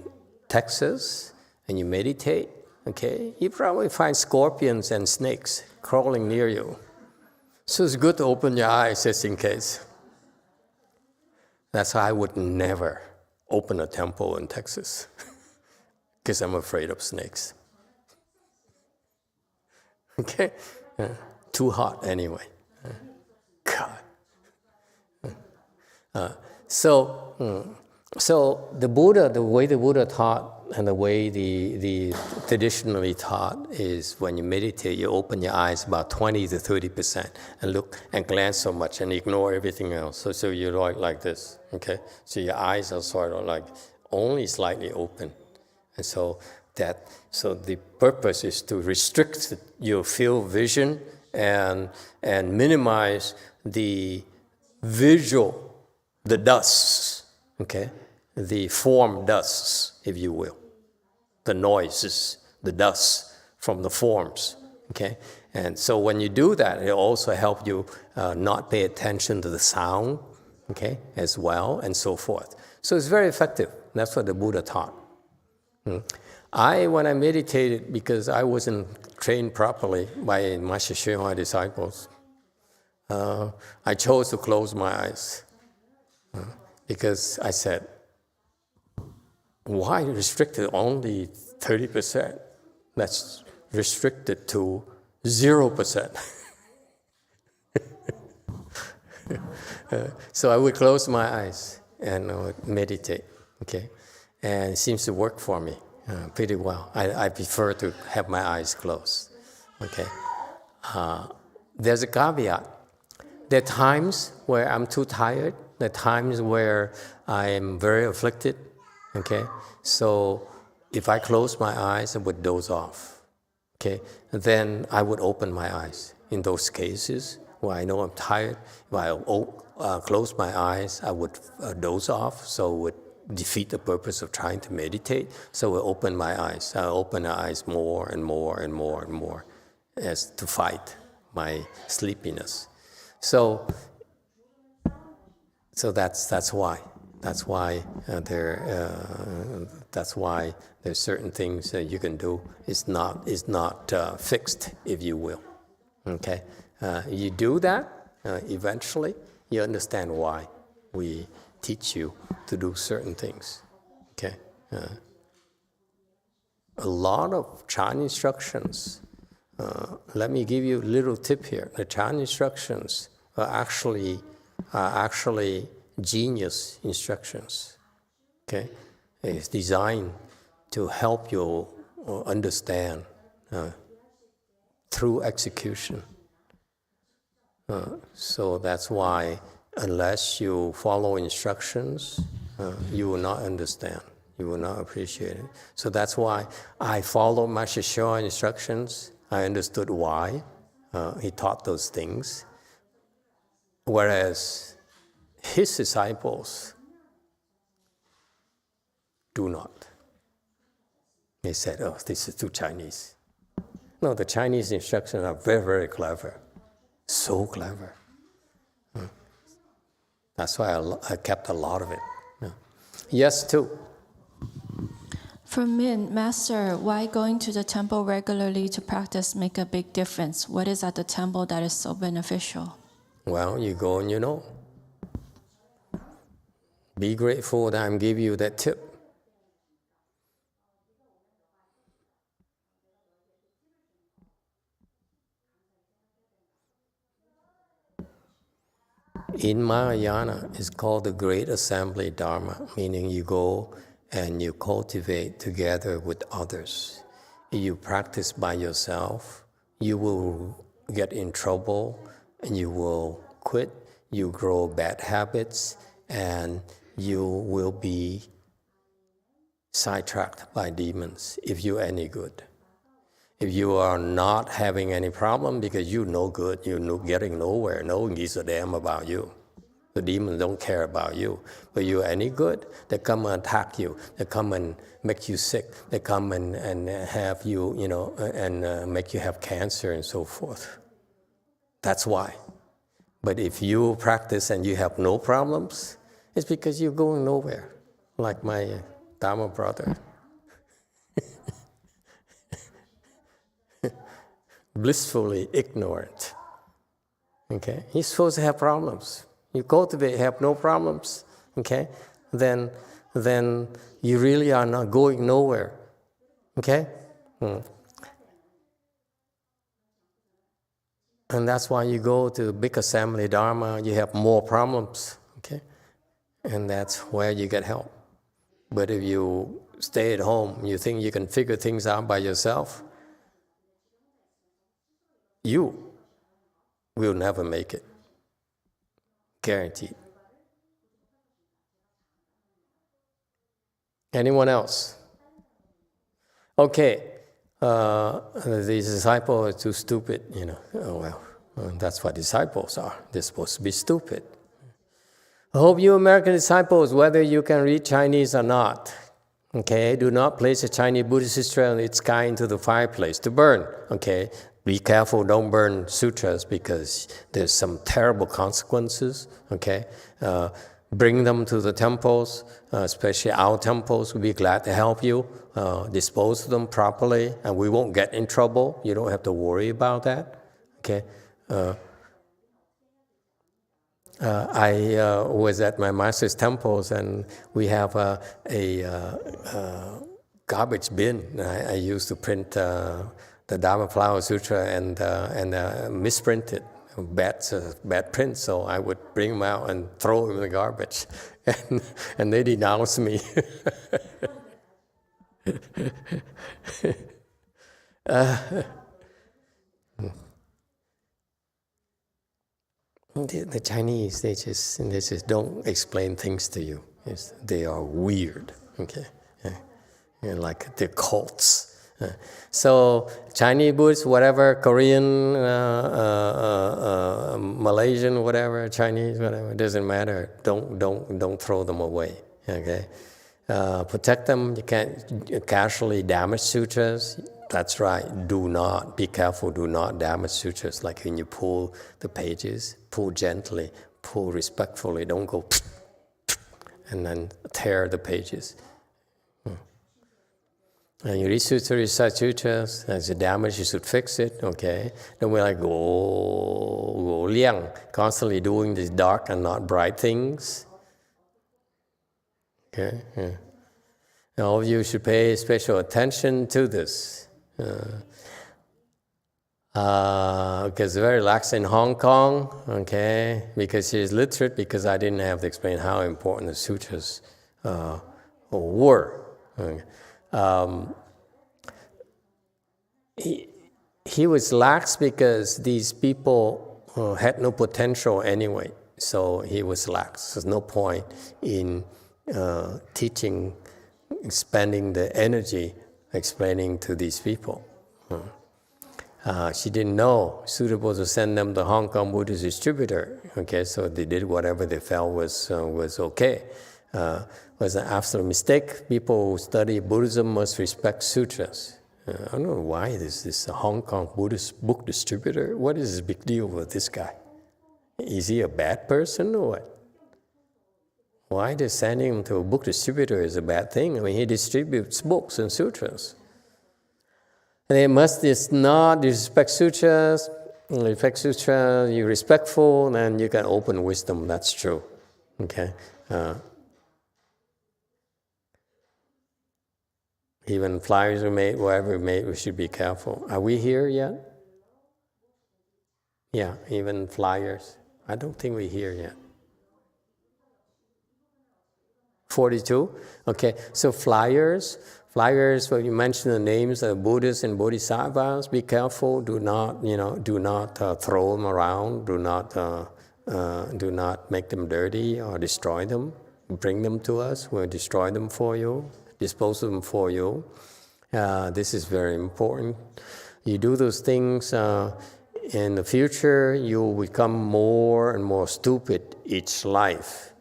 Texas and you meditate, okay, you probably find scorpions and snakes crawling near you. So it's good to open your eyes just in case. That's why I would never open a temple in Texas because I'm afraid of snakes. Okay? Too hot anyway. God. So the Buddha, the way the Buddha taught and the way the traditionally taught is when you meditate, you open your eyes about 20 to 30% and look and glance so much and ignore everything else. So you're like this, okay? So your eyes are sort of like only slightly open. And so the purpose is to restrict your field vision and minimize the visual, the dusts, okay? The form dusts, if you will, the noises, the dust from the forms, okay? And so when you do that, it also helps you not pay attention to the sound, okay, as well, and so forth. So it's very effective. That's what the Buddha taught. When I meditated, because I wasn't trained properly by Master YongHua disciples, I chose to close my eyes because I said, why restricted only 30%? That's restricted to 0%. So I would close my eyes and I would meditate, okay? And it seems to work for me pretty well. I prefer to have my eyes closed, okay? There's a caveat. There are times where I'm too tired. There are times where I am very afflicted. Okay, so if I close my eyes, I would doze off. Okay, and then I would open my eyes. In those cases where I know I'm tired, if I close my eyes, I would doze off. So it would defeat the purpose of trying to meditate. So I open my eyes. I open my eyes more and more and more and more, as to fight my sleepiness. So that's why. That's why there's certain things that you can do. It's not fixed, if you will. Okay, you do that, eventually you understand why we teach you to do certain things. Okay, a lot of Chan instructions. Let me give you a little tip here. The Chan instructions are actually genius instructions. Okay, it's designed to help you understand through execution. So that's why, unless you follow instructions, you will not understand. You will not appreciate it. So that's why I followed Master Shoa's instructions. I understood why he taught those things. Whereas his disciples do not. They said, oh, this is too Chinese. No, the Chinese instructions are very, very clever. So clever. That's why I kept a lot of it. Yes, too. For Min, Master, why going to the temple regularly to practice make a big difference? What is at the temple that is so beneficial? Well, you go and you know. Be grateful that I'm giving you that tip. In Mahayana, it's called the Great Assembly Dharma, meaning you go and you cultivate together with others. If you practice by yourself, you will get in trouble and you will quit, you grow bad habits, and you will be sidetracked by demons if you're any good. If you are not having any problem because you're no good, you're getting nowhere, no one gives a damn about you. The demons don't care about you. But you're any good, they come and attack you. They come and make you sick. They come and have you, and make you have cancer and so forth. That's why. But if you practice and you have no problems, it's because you're going nowhere, like my Dharma brother. Blissfully ignorant. Okay? He's supposed to have problems. You cultivate, have no problems, okay? Then you really are not going nowhere, okay? And that's why you go to big assembly Dharma, you have more problems, okay? And that's where you get help. But if you stay at home, you think you can figure things out by yourself, you will never make it. Guaranteed. Anyone else? Okay. These disciples are too stupid, Oh, well, that's what disciples are. They're supposed to be stupid. I hope you American disciples, whether you can read Chinese or not, okay, do not place a Chinese Buddhist sutra and its kind into the fireplace to burn, okay? Be careful, don't burn sutras because there's some terrible consequences, okay? Bring them to the temples, especially our temples. We'll be glad to help you. Dispose of them properly, and we won't get in trouble. You don't have to worry about that, okay? I was at my master's temples, and we have a garbage bin. I used to print the Dharma Flower Sutra and misprint it, bad print, so I would bring them out and throw them in the garbage, and they denounce me. The Chinese, they just don't explain things to you. They are weird, okay? Like they're cults. So Chinese Buddhists, whatever, Korean, Malaysian, whatever, Chinese, whatever, it doesn't matter. Don't throw them away. Okay, protect them. You can't casually damage sutras. That's right. Do not be careful. Do not damage sutras. Like when you pull the pages, pull gently, pull respectfully. Don't go and then tear the pages. And you read sutras, there's a damage, you should fix it, okay? Then we're like, go liang, constantly doing these dark and not bright things. Okay, yeah. And all of you should pay special attention to this. Because very lax in Hong Kong, okay? Because she's literate, because I didn't have to explain how important the sutras were. Okay. He was lax because these people had no potential anyway, so he was lax. There's no point in teaching, spending the energy explaining to these people. She didn't know suitable to send them to Hong Kong Buddhist distributor. Okay, so they did whatever they felt was okay. Was an absolute mistake. People who study Buddhism must respect sutras. I don't know why this Hong Kong Buddhist book distributor. What is the big deal with this guy? Is he a bad person or what? Why does sending him to a book distributor is a bad thing? I mean, he distributes books and sutras. And they must not disrespect sutras. Respect sutras, you're respectful, then you can open wisdom. That's true. Okay. Even flyers we made, whatever we made, we should be careful. Are we here yet? Yeah, even flyers. I don't think we're here yet. 42? Okay, so flyers, when you mention the names of Buddhists and Bodhisattvas, be careful. Do not throw them around. Do not make them dirty or destroy them. Bring them to us. We'll destroy them for you. Dispose of them for you. This is very important. You do those things, in the future, you will become more and more stupid each life.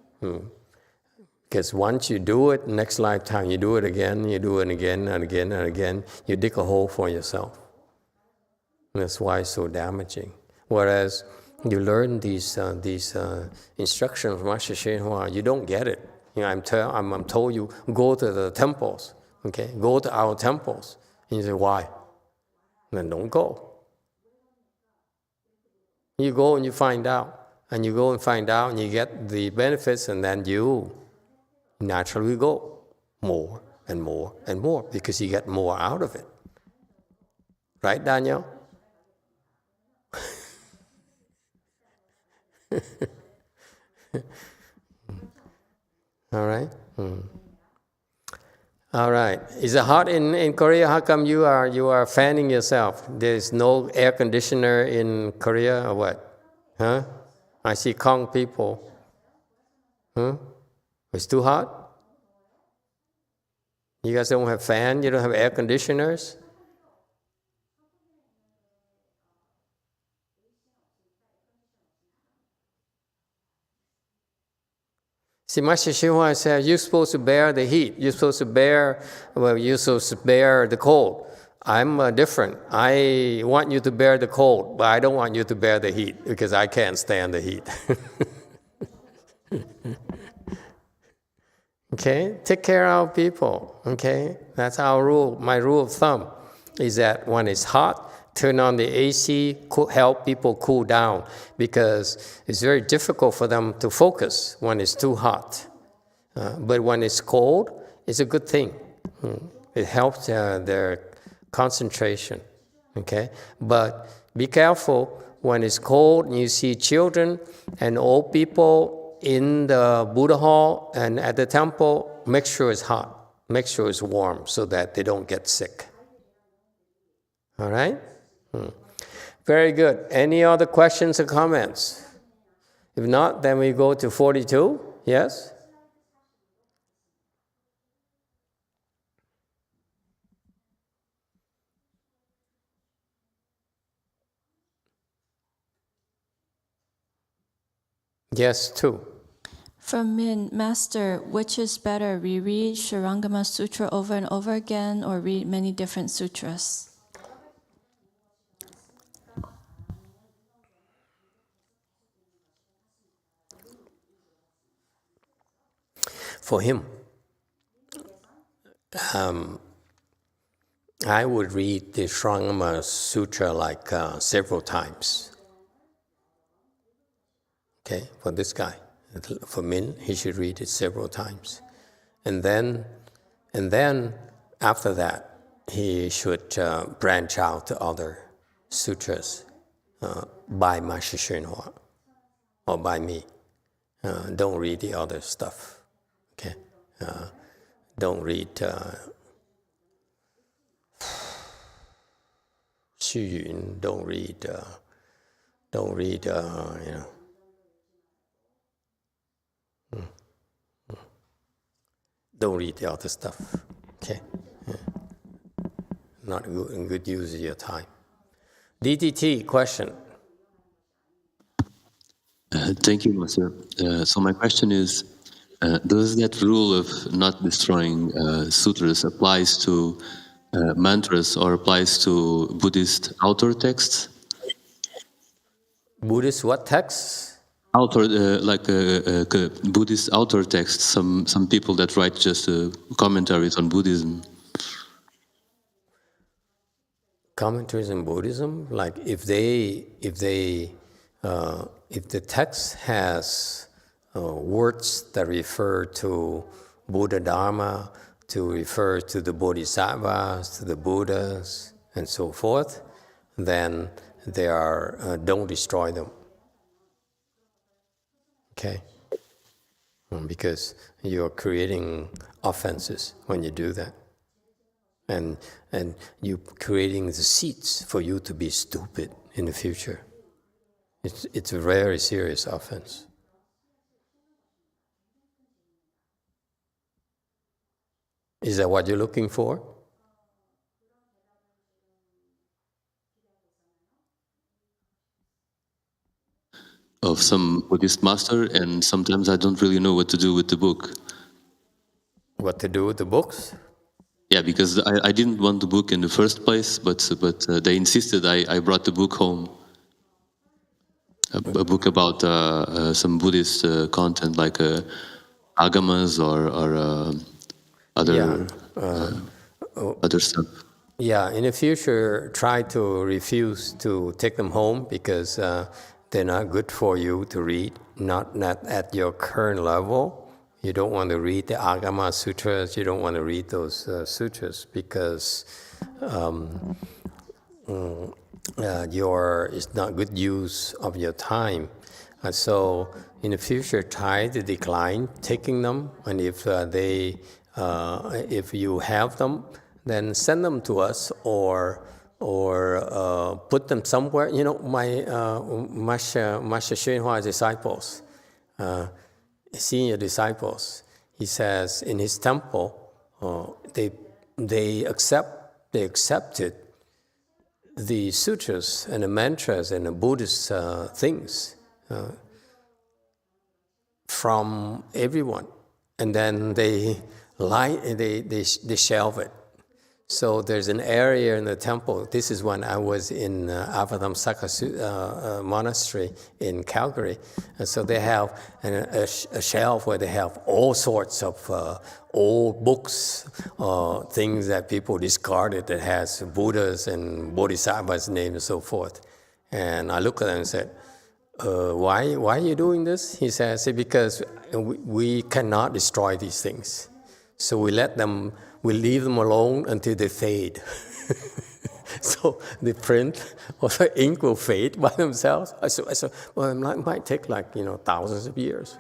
Because once you do it, next lifetime you do it again, you do it again and again and again, you dig a hole for yourself. And that's why it's so damaging. Whereas you learn these instructions from Master YongHua, you don't get it. I'm told you, go to the temples, okay? Go to our temples. And you say, why? Then don't go. You go and you find out. And you go and find out and you get the benefits, and then you naturally go more and more and more because you get more out of it. Right, Daniel? All right. All right. Is it hot in Korea? How come you are fanning yourself? There's no air conditioner in Korea or what? Huh? I see Kong people. Huh? It's too hot? You guys don't have fan? You don't have air conditioners? See, Master YongHua said, you're supposed to bear the heat. You're supposed to bear the cold. I'm different. I want you to bear the cold, but I don't want you to bear the heat because I can't stand the heat. Okay? Take care of people. Okay? That's our rule. My rule of thumb is that when it's hot, turn on the AC, help people cool down, because it's very difficult for them to focus when it's too hot. But when it's cold, it's a good thing. It helps their concentration. Okay? But be careful when it's cold and you see children and old people in the Buddha hall and at the temple, make sure it's hot. Make sure it's warm so that they don't get sick. All right? Very good. Any other questions or comments? If not, then we go to 42. Yes? Yes, 2. From Min, Master, which is better, we read Shurangama Sutra over and over again or read many different sutras? for him, I would read the Dharma Sutra like several times. Okay, for this guy. For Min, he should read it several times. And then after that, he should branch out to other sutras by Master YongHua or by me. Don't read the other stuff. Okay, don't read Xu Yun. Don't read. Don't read the other stuff. Okay, not a good use of your time. DTT question. Thank you, Master. So my question is, does that rule of not destroying sutras applies to mantras or applies to Buddhist author texts? Buddhist what texts? Author, Buddhist author texts. Some people that write just commentaries on Buddhism. Commentaries on Buddhism, like if the text has words that refer to Buddha Dharma, to refer to the Bodhisattvas, to the Buddhas, and so forth, then they are don't destroy them. Okay, because you're creating offenses when you do that, and you're creating the seeds for you to be stupid in the future. It's a very serious offense. Is that what you're looking for? Of some Buddhist master, and sometimes I don't really know what to do with the book. What to do with the books? Yeah, because I didn't want the book in the first place, but they insisted I brought the book home. A book about some Buddhist content, like agamas or other stuff. Yeah, in the future, try to refuse to take them home because they're not good for you to read, not at your current level. You don't want to read the Agama Sutras, you don't want to read those sutras because it's not good use of your time. So in the future, try to decline taking them, and if you have them, then send them to us or put them somewhere. You know, my Master YongHua disciples, senior disciples, he says in his temple, they accepted the sutras and the mantras and the Buddhist things from everyone, and then they shelve it. So there's an area in the temple. This is when I was in Avatamsaka Monastery in Calgary. And so they have a shelf where they have all sorts of old books, things that people discarded that has Buddhas and Bodhisattvas' names and so forth. And I looked at them and said, why are you doing this? He says, because we cannot destroy these things. So we leave them alone until they fade. So the print or the ink will fade by themselves. I said, well, it might take thousands of years.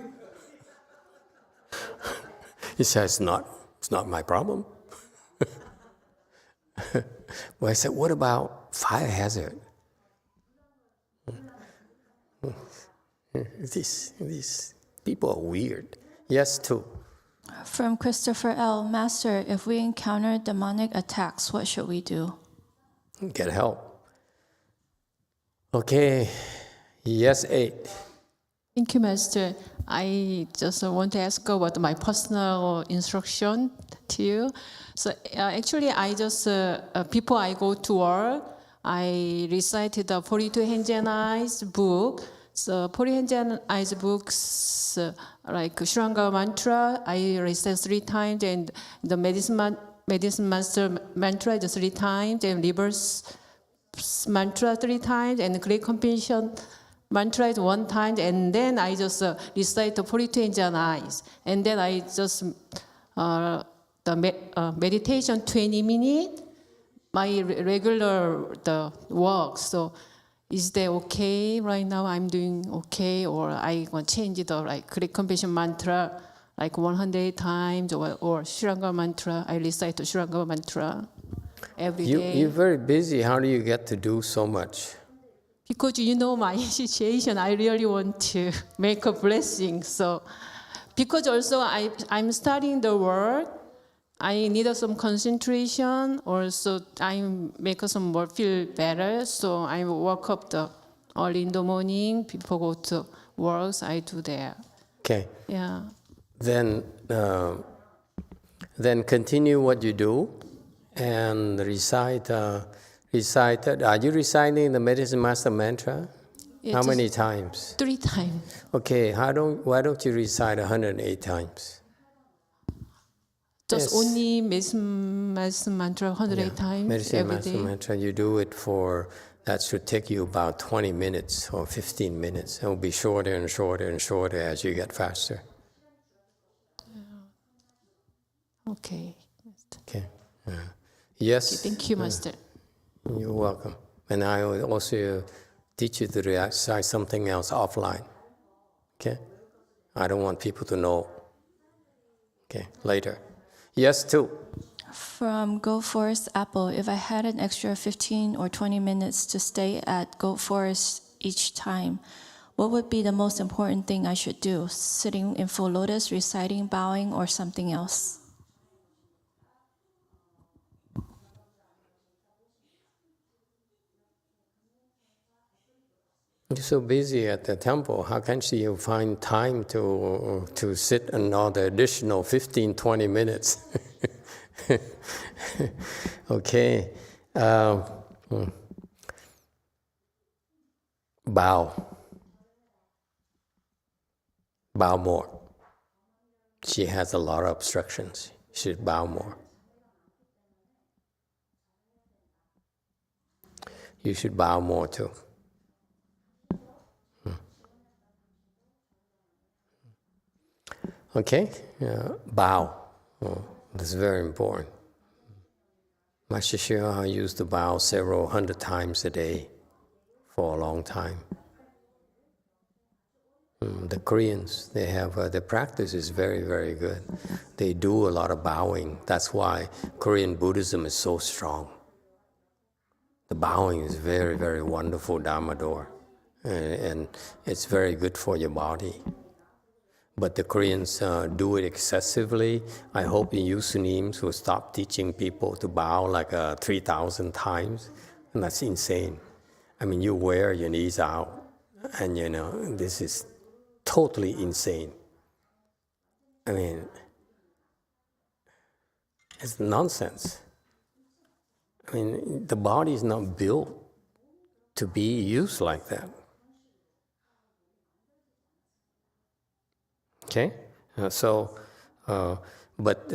He says, it's not my problem. Well, I said, what about fire hazard? These people are weird. Yes, too. From Christopher L. Master, if we encounter demonic attacks, what should we do? Get help. Okay. Yes, 8. Thank you, Master. I just want to ask about my personal instruction to you. So actually, I just, before I go to work, I recited the 42 Henjanai's book So Purihanjan Eyes books like Shuranga mantra, I recite 3 times, and the medicine master mantra is 3 times, and reverse mantra 3 times, and great compassion mantra is 1 time, and then I just recite the Purihanjan Eyes, and then I just meditation 20 minutes, my regular the work. So is that okay right now? I'm doing okay, or I want to change the like great compassion mantra like 100 times, or Shuranga mantra. I recite the Shuranga mantra every day. You're very busy. How do you get to do so much? Because you know my situation, I really want to make a blessing. So, because also I'm starting the work, I need some concentration. Also, I make some more feel better. So I wake up early in the morning. People go to work. I do that. Okay. Yeah. Then continue what you do, and recite. Are you reciting the Medicine Master mantra? Yeah, How many times? 3 times. Okay. Why don't you recite 108 times? Just Yes. only medicine mantra 108 times Medicine every Master day. mantra. You do it for. That should take you about 20 minutes or 15 minutes. It will be shorter and shorter and shorter as you get faster. Okay. Okay. Yes. Thank you, Master. You're welcome. And I will also teach you to recite something else offline. Okay? I don't want people to know. Okay, later. Yes, too. From Goat Forest Apple, if I had an extra 15 or 20 minutes to stay at Goat Forest each time, what would be the most important thing I should do? Sitting in full lotus, reciting, bowing, or something else? You're so busy at the temple. How can you find time to sit another additional 15, 20 minutes? Okay. Bow. Bow more. She has a lot of obstructions. She should bow more. You should bow more too. Okay? Bow. That's very important. Master Shua used to bow several hundred times a day for a long time. The Koreans, they have their practice is very, very good. They do a lot of bowing. That's why Korean Buddhism is so strong. The bowing is very, very wonderful Dharma door, and it's very good for your body. But the Koreans do it excessively. I hope the Yusunims will stop teaching people to bow like 3,000 times. And that's insane. I mean, you wear your knees out, and this is totally insane. I mean, it's nonsense. I mean, the body is not built to be used like that. Okay? But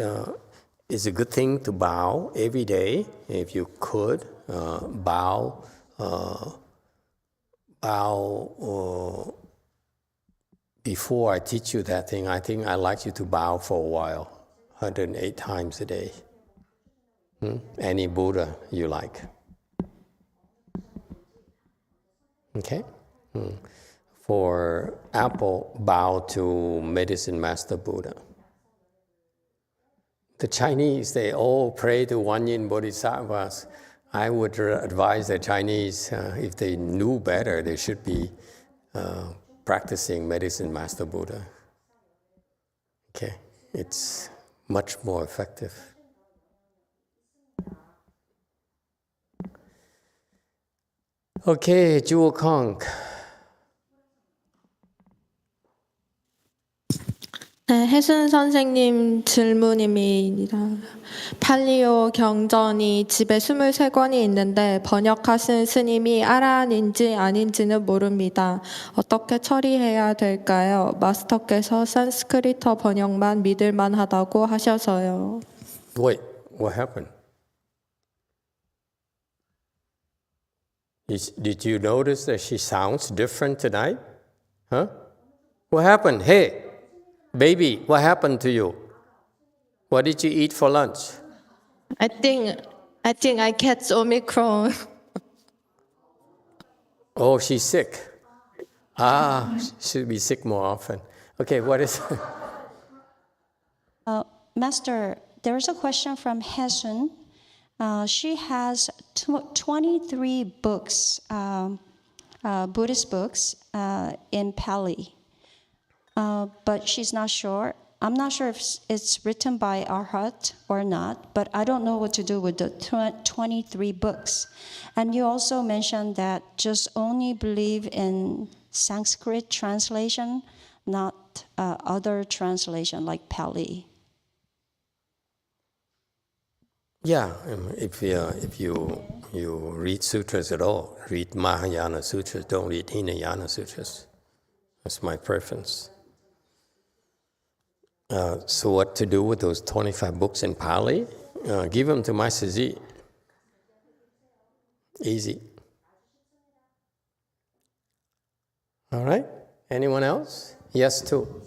it's a good thing to bow every day. If you could, bow before I teach you that thing, I think I'd like you to bow for a while, 108 times a day. Any Buddha you like. Okay? For Apple, bow to Medicine Master Buddha. The Chinese, they all pray to Wanyin Bodhisattvas. I would advise the Chinese, if they knew better, they should be practicing Medicine Master Buddha. Okay, it's much more effective. Okay, Jewel Kong. 네, 혜순 선생님 질문입니다. 팔리오 경전이 집에 23권이 있는데 번역하신 스님이 아라한인지 아닌지는 모릅니다. 어떻게 처리해야 될까요? 마스터께서 산스크리트 번역만 믿을만 하다고 하셔서요. Wait, what happened? Did you notice that she sounds different tonight? Huh? What happened? Hey, baby, what happened to you? What did you eat for lunch? I think I catch Omicron. Oh, she's sick. Ah, she should be sick more often. Okay, what is Master, there is a question from Hesun. She has 23 books, Buddhist books in Pali, but she's not sure. I'm not sure if it's written by Arhat or not, but I don't know what to do with the 23 books. And you also mentioned that just only believe in Sanskrit translation, not other translation like Pali. Yeah, if you read sutras at all, read Mahayana sutras, don't read Hinayana sutras. That's my preference. So what to do with those 25 books in Pali? Give them to Master Z. Easy. All right? Anyone else? Yes, too.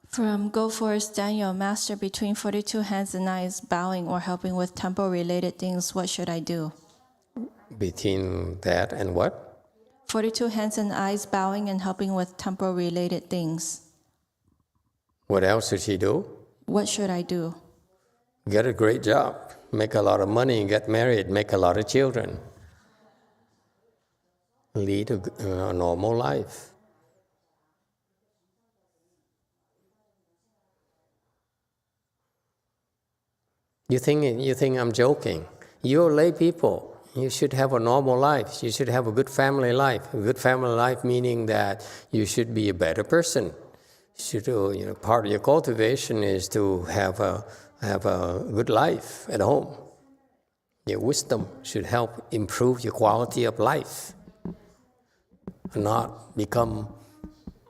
From Go Forest Daniel, Master, between 42 hands and eyes, bowing or helping with temple-related things, what should I do? Between that and what? 42 hands and eyes, bowing and helping with temple-related things. What else should she do? What should I do? Get a great job, make a lot of money, get married, make a lot of children. Lead a normal life. You think I'm joking? You're lay people. You should have a normal life. You should have a good family life. A good family life meaning that you should be a better person. You should, part of your cultivation is to have a good life at home. Your wisdom should help improve your quality of life, not become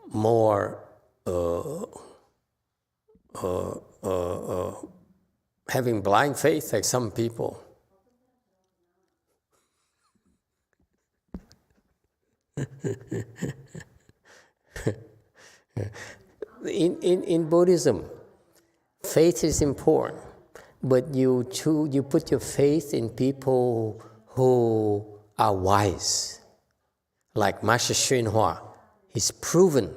more having blind faith like some people. In Buddhism, faith is important, but you put your faith in people who are wise. Like Master YongHua, he's proven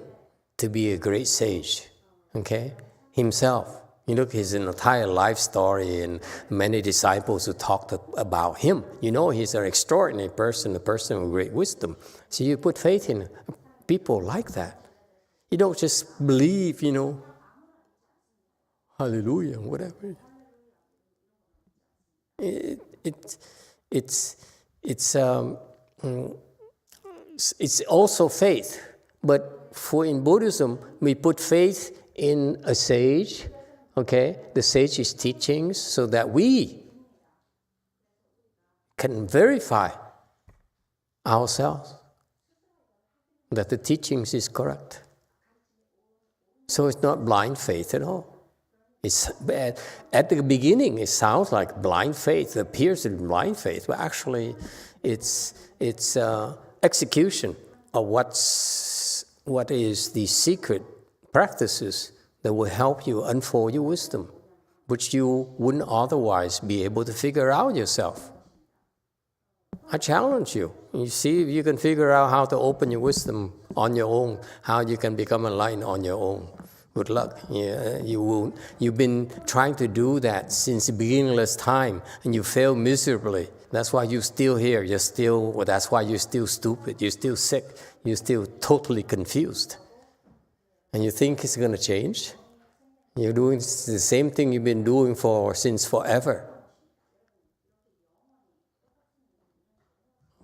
to be a great sage, okay? Himself. You look, his entire life story and many disciples who talked about him. You know he's an extraordinary person, a person with great wisdom. So you put faith in people like that. You don't just believe, hallelujah, whatever. It's also faith, but in Buddhism, we put faith in a sage, okay, the sage's teachings, so that we can verify ourselves that the teachings is correct. So it's not blind faith at all. It's bad. At the beginning, it sounds like blind faith. It appears to be blind faith, but actually, it's execution of what is the secret practices that will help you unfold your wisdom, which you wouldn't otherwise be able to figure out yourself. I challenge you. You see if you can figure out how to open your wisdom on your own, how you can become enlightened on your own. Good luck. Yeah, you've been trying to do that since the beginningless time, and you failed miserably. That's why you're still here. That's why you're still stupid. You're still sick. You're still totally confused. And you think it's going to change? You're doing the same thing you've been doing since forever.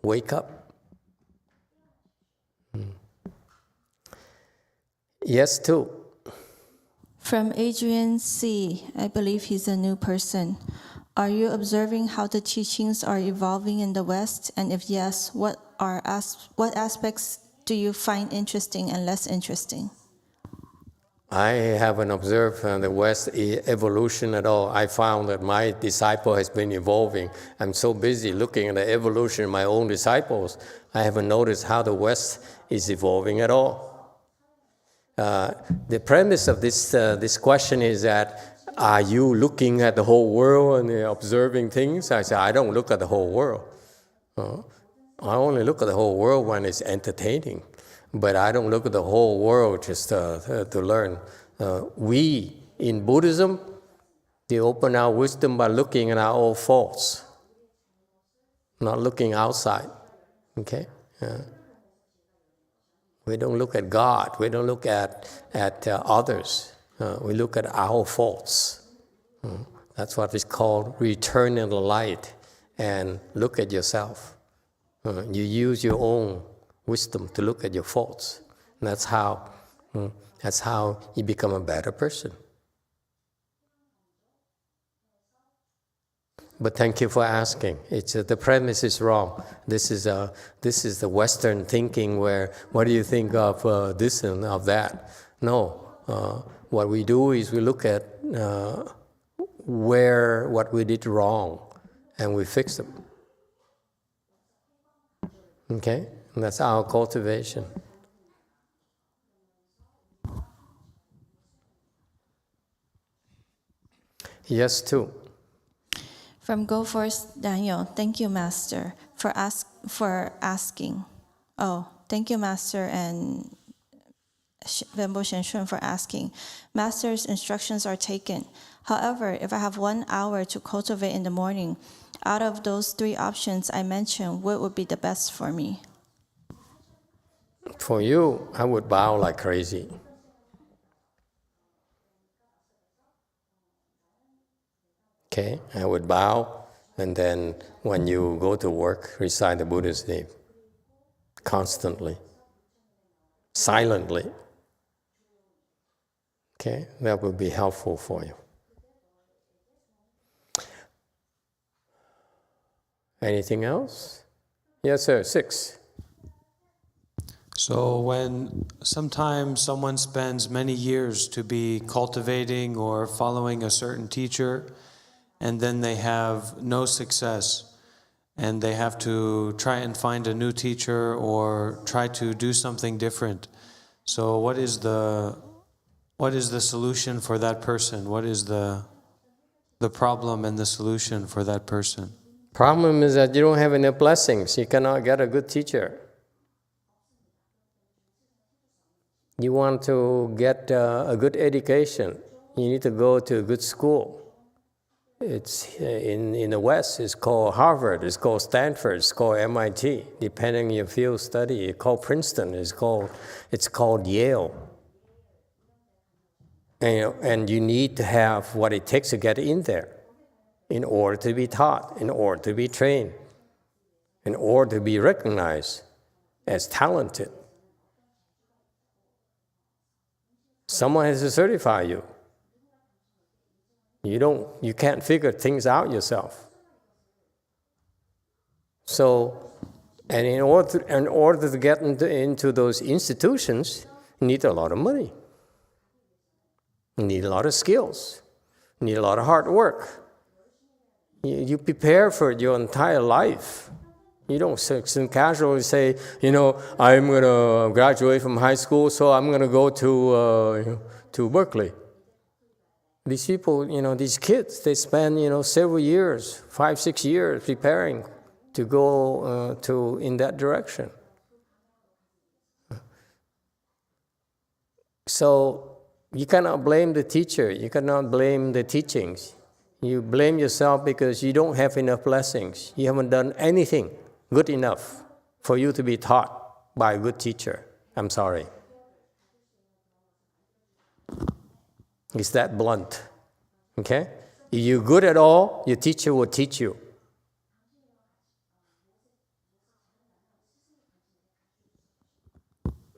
Wake up. Yes, too. From Adrian C., I believe he's a new person. Are you observing how the teachings are evolving in the West? And if yes, what aspects do you find interesting and less interesting? I haven't observed the West evolution at all. I found that my disciple has been evolving. I'm so busy looking at the evolution of my own disciples, I haven't noticed how the West is evolving at all. The premise of this question is that, are you looking at the whole world and observing things? I say, I don't look at the whole world. I only look at the whole world when it's entertaining. But I don't look at the whole world just to learn. We, in Buddhism, they open our wisdom by looking at our own faults, not looking outside. Okay? We don't look at God. We don't look at others. We look at our faults. That's what is called return in the light and look at yourself. You use your own wisdom to look at your faults. And that's how you become a better person. But thank you for asking. It's the premise is wrong. This is the Western thinking where what do you think of this and of that? No. What we do is we look at what we did wrong, and we fix them. Okay? And that's our cultivation. Yes, too. From Go Forth Daniel, thank you, Master, for asking. Oh, thank you, Master, and Venbo Shenshun for asking. Master's instructions are taken. However, if I have 1 hour to cultivate in the morning, out of those 3 options I mentioned, what would be the best for me? For you, I would bow like crazy. Okay, I would bow, and then when you go to work, recite the Buddha's name constantly, silently. Okay, that would be helpful for you. Anything else? Yes, sir. 6. So when sometimes someone spends many years to be cultivating or following a certain teacher, and then they have no success, and they have to try and find a new teacher or try to do something different. So what is the solution for that person? What is the problem and the solution for that person? Problem is that you don't have enough blessings. You cannot get a good teacher. You want to get a good education, you need to go to a good school. It's in the West, it's called Harvard, it's called Stanford, it's called MIT, depending on your field study. It's called Princeton, it's called Yale. And you need to have what it takes to get in there in order to be taught, in order to be trained, in order to be recognized as talented. Someone has to certify you. You can't figure things out yourself. So, and in order to get into those institutions, you need a lot of money. You need a lot of skills. You need a lot of hard work. You prepare for it your entire life. You don't casually say, I'm going to graduate from high school, so I'm going to go to Berkeley. These people, these kids, they spend, several years, 5-6 years preparing to go in that direction. So you cannot blame the teacher. You cannot blame the teachings. You blame yourself because you don't have enough blessings. You haven't done anything good enough for you to be taught by a good teacher. I'm sorry. It's that blunt. Okay? If you're good at all, your teacher will teach you.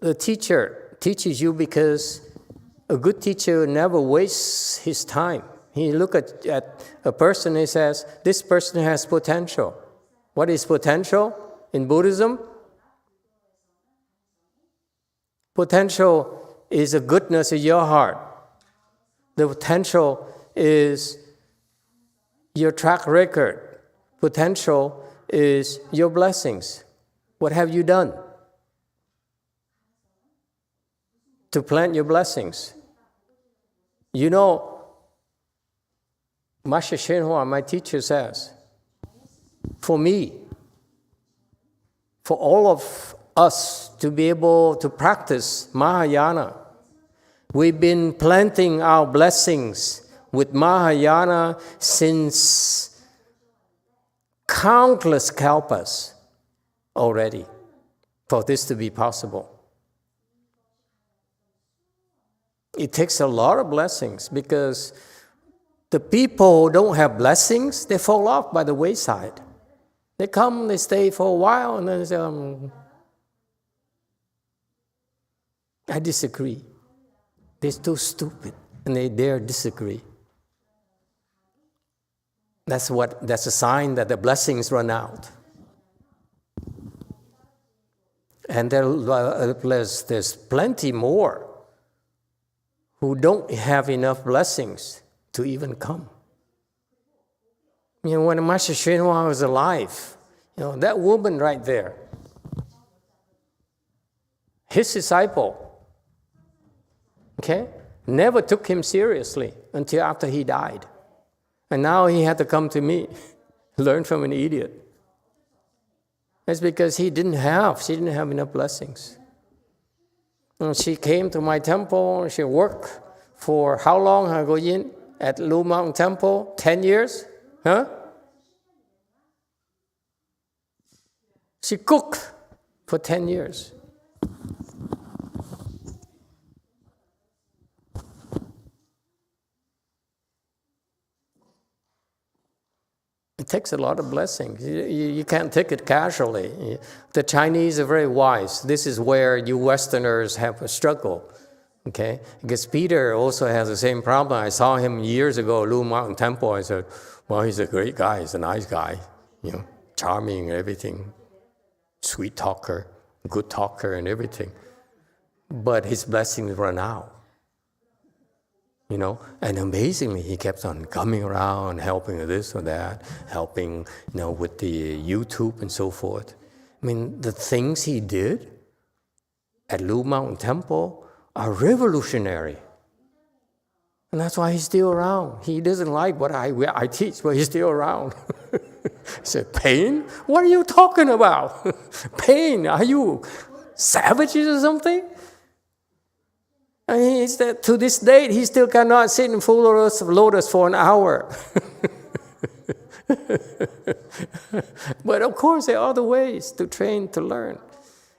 The teacher teaches you because A good teacher never wastes his time. He look at a person and says, this person has potential. What is potential in Buddhism? Potential is the goodness of your heart. The potential is your track record. Potential is your blessings. What have you done to plant your blessings? You know, Master Shenhua, my teacher, says, for me, for all of us to be able to practice Mahayana, we've been planting our blessings with Mahayana since countless kalpas already for this to be possible. It takes a lot of blessings because the people who don't have blessings, they fall off by the wayside. They come, they stay for a while, and then they say, I disagree. They're too stupid, and they dare disagree. That's a sign that the blessings run out. And there's plenty more who don't have enough blessings to even come. You know, when Master Shenhua was alive, you know, that woman right there, his disciple, okay, never took him seriously until after he died. And now he had to come to me, learn from an idiot. That's because she didn't have enough blessings. And she came to my temple, she worked for how long, Goyin? At Lu Mountain Temple? 10 years? Huh? She cooked for 10 years. It takes a lot of blessings. You can't take it casually. The Chinese are very wise. This is where you Westerners have a struggle. Okay? Because Peter also has the same problem. I saw him years ago at Lu Mountain Temple. I said, well, he's a great guy. He's a nice guy. You know, charming and everything. Sweet talker, good talker and everything. But his blessings run out. You know, and amazingly, he kept on coming around, helping with this or that, helping, you know, with the YouTube and so forth. I mean, the things he did at Lu Mountain Temple are revolutionary. And that's why he's still around. He doesn't like what I teach, but he's still around. He said, pain? What are you talking about? Pain? Are you savages or something? And to this date, he still cannot sit in full lotus for an hour. But of course, there are other ways to train, to learn.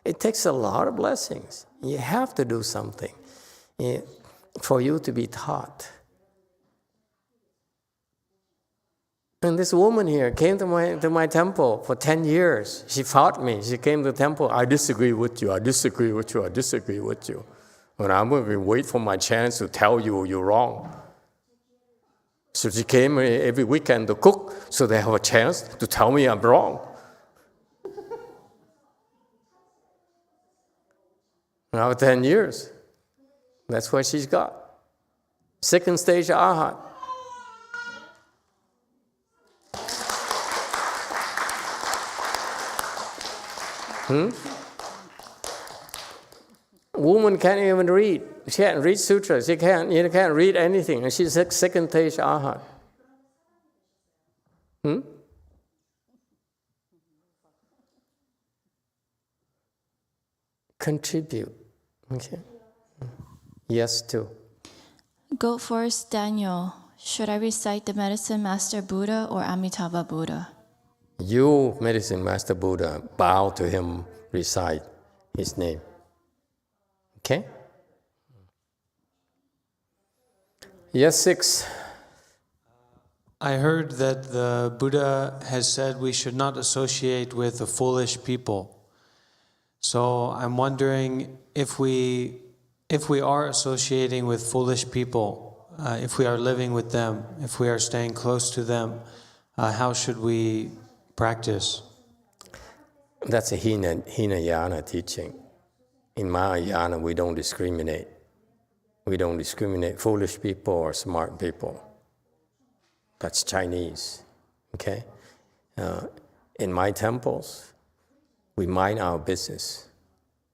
It takes a lot of blessings. You have to do something for you to be taught. And this woman here came to my temple for 10 years. She fought me. She came to the temple. I disagree with you. I disagree with you. I disagree with you. And I'm going to wait for my chance to tell you you're wrong. So she came every weekend to cook, so they have a chance to tell me I'm wrong. Now 10 years. That's what she's got. Second stage Arhat. Woman can't even read. She can't read sutras. She can't read anything. And she's second stage Arhat. Contribute. Okay. Yes, too. Go first, Daniel. Should I recite the Medicine Master Buddha or Amitabha Buddha? You, Medicine Master Buddha, bow to him, recite his name. Okay? Yes, 6. I heard that the Buddha has said we should not associate with the foolish people. So I'm wondering if we if we are associating with foolish people, if we are living with them, if we are staying close to them, how should we practice? That's a Hinayana teaching. In Mahayana, we don't discriminate. We don't discriminate foolish people or smart people. That's Chinese, okay? In my temples, we mind our business.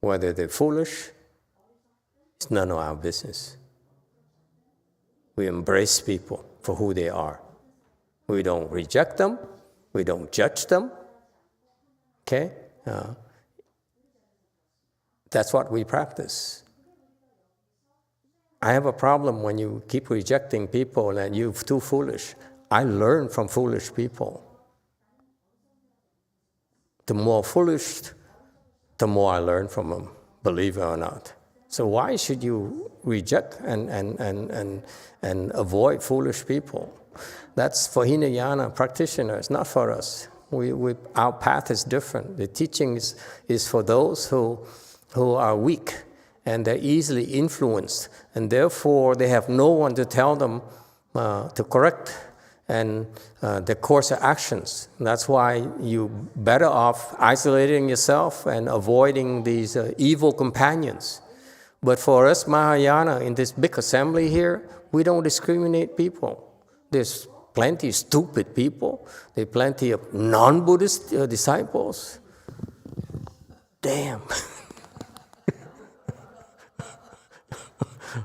Whether they're foolish, it's none of our business. We embrace people for who they are. We don't reject them. We don't judge them. Okay? That's what we practice. I have a problem when you keep rejecting people and you're too foolish. I learn from foolish people. The more foolish, the more I learn from them, believe it or not. So why should you reject and avoid foolish people? That's for Hinayana practitioners, not for us. Our path is different. The teaching is for those who are weak and they're easily influenced, and therefore they have no one to tell them to correct and the course of actions. That's why you're better off isolating yourself and avoiding these evil companions. But for us, Mahayana, in this big assembly here, we don't discriminate people. There's plenty of stupid people. There's plenty of non-Buddhist disciples. Damn.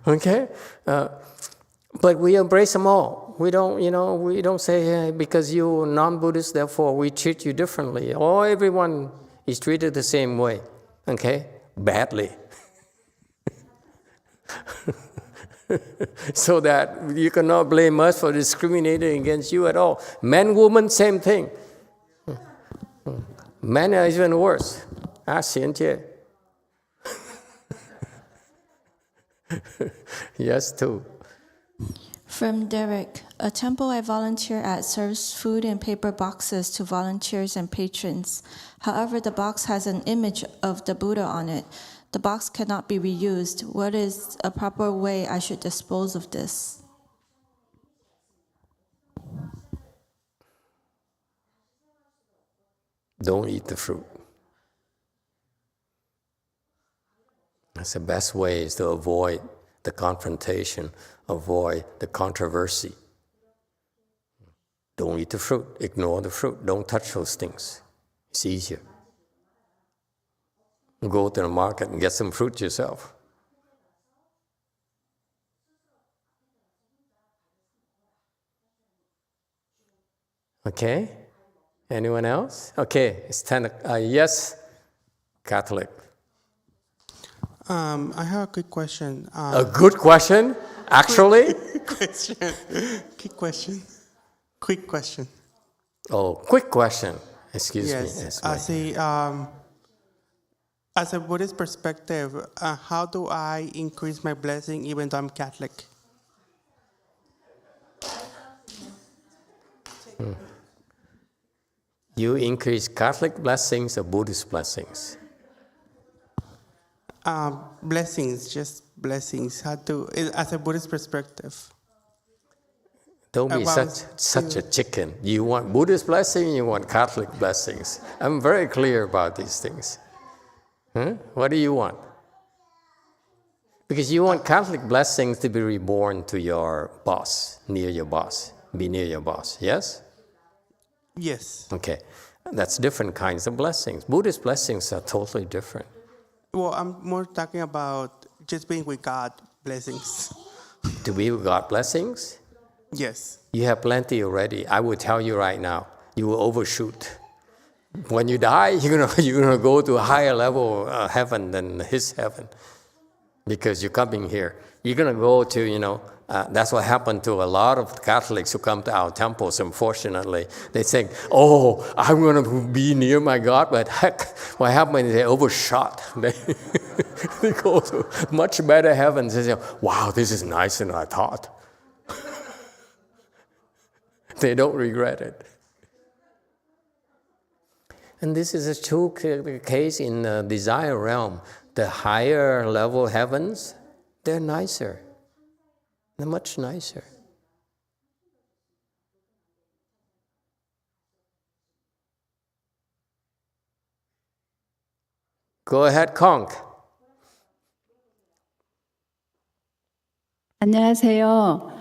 Okay? But we embrace them all. We don't say, hey, because you're non-Buddhist, therefore we treat you differently. Or everyone is treated the same way. Okay? Badly. So that you cannot blame us for discriminating against you at all. Men, women, same thing. Men are even worse. Yes, too. From Derek, a temple I volunteer at serves food in paper boxes to volunteers and patrons. However, the box has an image of the Buddha on it. The box cannot be reused. What is a proper way I should dispose of this? Don't eat the fruit. That's the best way, is to avoid the confrontation, avoid the controversy. Don't eat the fruit. Ignore the fruit. Don't touch those things. It's easier. Go to the market and get some fruit yourself. Okay? Anyone else? Okay, it's 10. Yes, Catholic. I have a quick question. A good question, actually? Quick question. Oh, quick question. Excuse me. Yes. As a Buddhist perspective, how do I increase my blessing even though I'm Catholic? You increase Catholic blessings or Buddhist blessings? Blessings, just blessings. How to, as a Buddhist perspective. Don't be such a chicken. You want Buddhist blessing, you want Catholic blessings. I'm very clear about these things. What do you want? Because you want Catholic blessings to be reborn to your boss, near your boss, be near your boss, yes? Yes. Okay, that's different kinds of blessings. Buddhist blessings are totally different. Well, I'm more talking about just being with God blessings. To be with God blessings? Yes. You have plenty already. I will tell you right now, you will overshoot. When you die, you're gonna go to a higher level of heaven than his heaven, because you're coming here. You're gonna go to, that's what happened to a lot of Catholics who come to our temples, unfortunately. They think, oh, I'm gonna be near my God, but heck, what happened is they overshot. They go to much better heavens. They say, wow, this is nicer than I thought. They don't regret it. And this is a true case in the desire realm. The higher level heavens They're nicer. They're much nicer. Go ahead, Conk. 안녕하세요.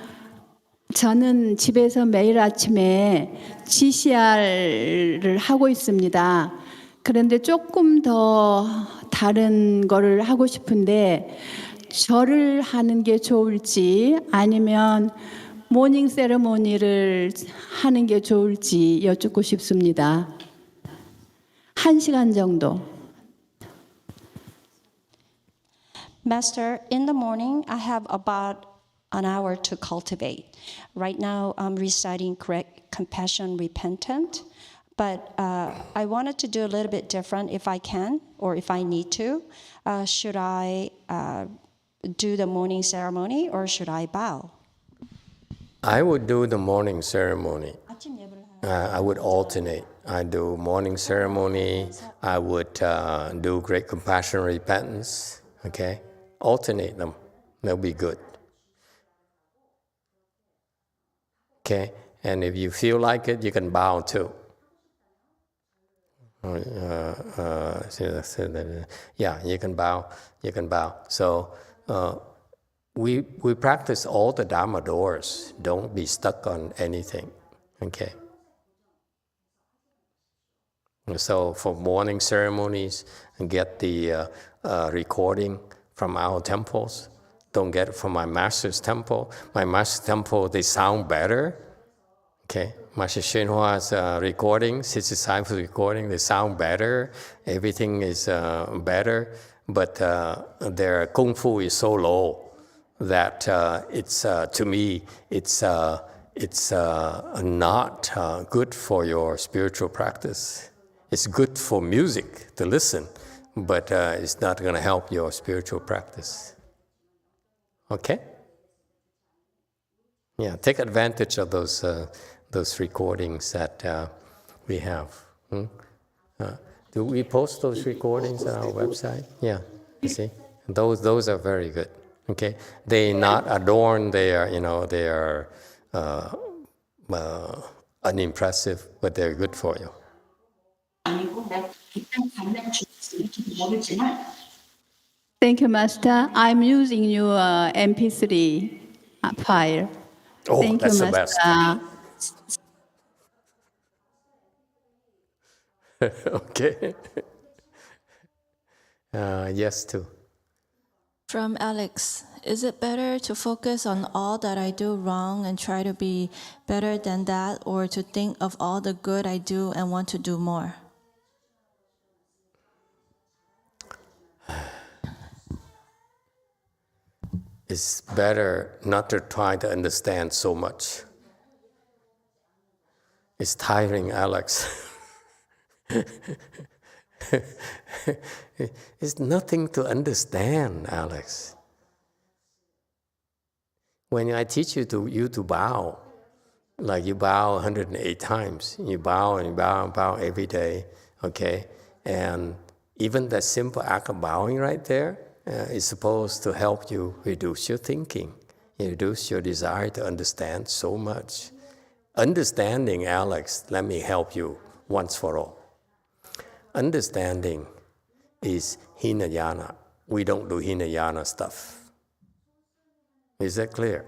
저는 집에서 매일 아침에 GCR을 하고 있습니다. 그런데 조금 더 다른 거를 하고 싶은데 절을 하는 게 좋을지 아니면 모닝 세레모니를 하는 게 좋을지 여쭙고 싶습니다. 1시간 정도. Master, in the morning, I have about an hour to cultivate. Right now, I'm reciting correct compassion, repentant, but I wanted to do a little bit different if I can, or if I need to. Should I do the morning ceremony, or should I bow? I would do the morning ceremony. I would alternate. I do morning ceremony. I would do great compassion, repentance. Okay? Alternate them. They'll be good. Okay? And if you feel like it, you can bow too. Yeah, you can bow. You can bow. So we practice all the Dharma doors. Don't be stuck on anything. Okay? So for morning ceremonies, get the recording from our temples. Don't get it from my master's temple. My master's temple, they sound better. Okay, Master Shenhua's recordings, his disciples' recording, they sound better. Everything is better, but their kung fu is so low that it's to me it's not good for your spiritual practice. It's good for music to listen, but it's not going to help your spiritual practice. Okay? Yeah, take advantage of those recordings that we have. Do we post those recordings on our website? Yeah, you see, those are very good. Okay, they not adorn. They are unimpressive, but they're good for you. Thank you, Master. I'm using your MP3 file. Oh, Thank that's you, the Master. best. Okay. Yes, too. From Alex, is it better to focus on all that I do wrong and try to be better than that, or to think of all the good I do and want to do more? It's better not to try to understand so much. It's tiring, Alex. It's nothing to understand, Alex. When I teach you to bow, like you bow 108 times, you bow and you bow and bow every day, okay? And even that simple act of bowing right there is supposed to help you reduce your thinking, reduce your desire to understand so much. Understanding, Alex, let me help you once for all. Understanding is Hinayana. We don't do Hinayana stuff. Is that clear?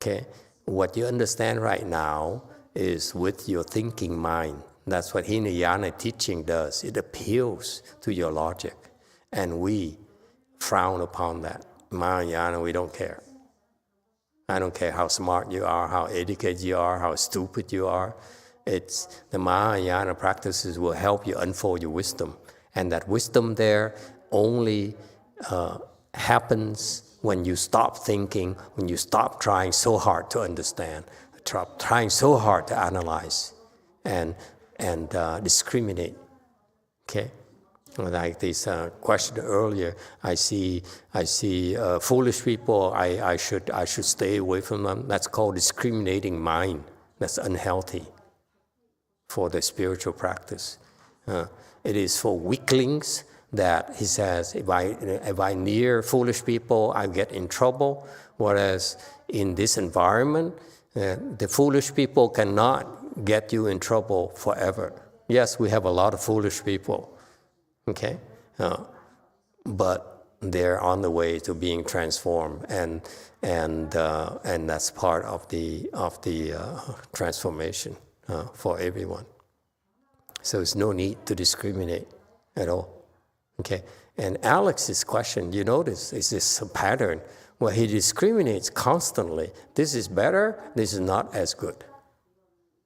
Okay. What you understand right now is with your thinking mind. That's what Hinayana teaching does. It appeals to your logic. And we frown upon that. Mahayana, we don't care. I don't care how smart you are, how educated you are, how stupid you are. It's the Mahayana practices will help you unfold your wisdom. And that wisdom there only happens when you stop thinking, when you stop trying so hard to understand, trying so hard to analyze and discriminate. Okay? Like this question earlier, I see foolish people. I should stay away from them. That's called discriminating mind. That's unhealthy for the spiritual practice. It is for weaklings, that he says, if I near foolish people, I get in trouble. Whereas in this environment, the foolish people cannot get you in trouble forever. Yes, we have a lot of foolish people, okay? But they're on the way to being transformed, and that's part of the transformation for everyone. So there's no need to discriminate at all. Okay, and Alex's question, you notice, is this a pattern where he discriminates constantly. This is better, this is not as good.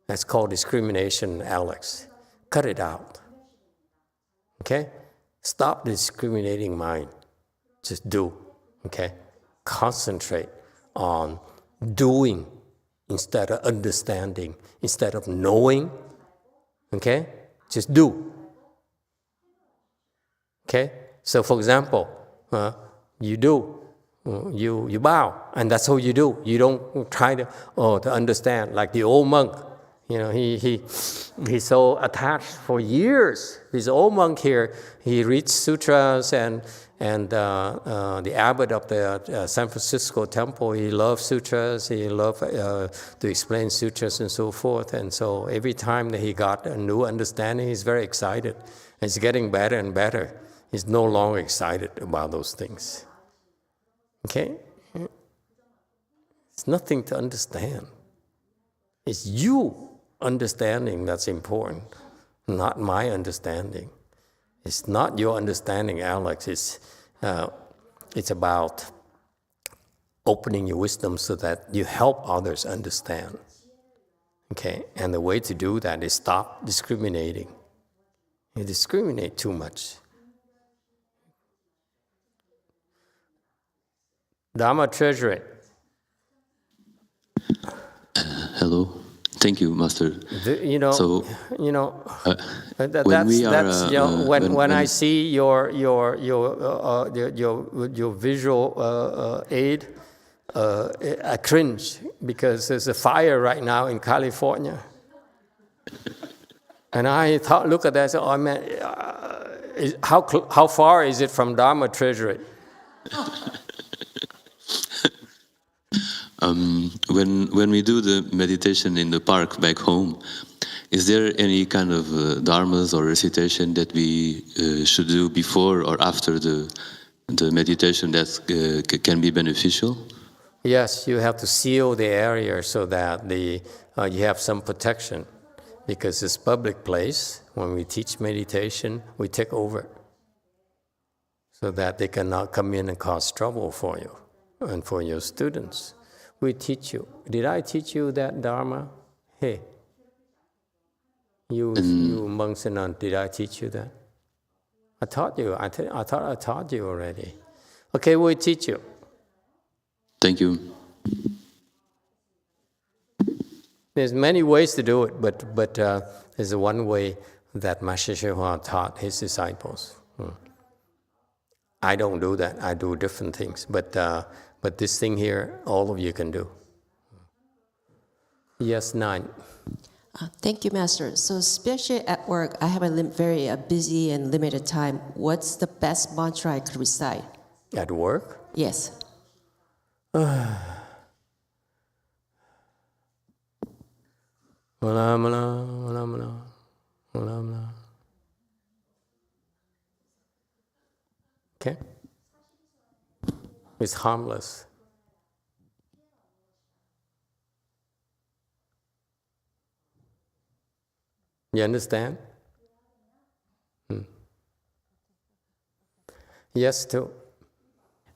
That's called discrimination, Alex. Cut it out. Okay? Stop discriminating mind. Just do. Okay? Concentrate on doing instead of understanding, instead of knowing. Okay? Just do. Okay? So for example, you do. You bow, and that's all you do. You don't try to understand. Like the old monk, he's so attached for years. This old monk here, he reads sutras, and the abbot of the San Francisco temple, he loved sutras. He loved to explain sutras and so forth. And so every time that he got a new understanding, he's very excited. It's getting better and better. He's no longer excited about those things. Okay? It's nothing to understand. It's you understanding that's important, not my understanding. It's not your understanding, Alex. It's about opening your wisdom so that you help others understand. Okay? And the way to do that is stop discriminating. You discriminate too much. Dharma Treasury. Hello. Thank you, Master. When I see your visual aid, I cringe because there's a fire right now in California, and I thought, look at that. So I mean, how far is it from Dharma Treasury? When we do the meditation in the park back home, is there any kind of dharmas or recitation that we should do before or after the meditation that can be beneficial? Yes, you have to seal the area so that you have some protection, because it's public place. When we teach meditation, we take over so that they cannot come in and cause trouble for you and for your students. We teach you. Did I teach you that Dharma? Hey, you monks and nuns, did I teach you that? I taught you. I thought I taught you already. Okay, we'll teach you. Thank you. There's many ways to do it, but there's one way that Master YongHua taught his disciples. I don't do that. I do different things, but this thing here, all of you can do. Yes, 9. Thank you, Master. So especially at work, I have a very busy and limited time. What's the best mantra I could recite? At work? Yes. Okay? It's harmless. You understand? Yes, too.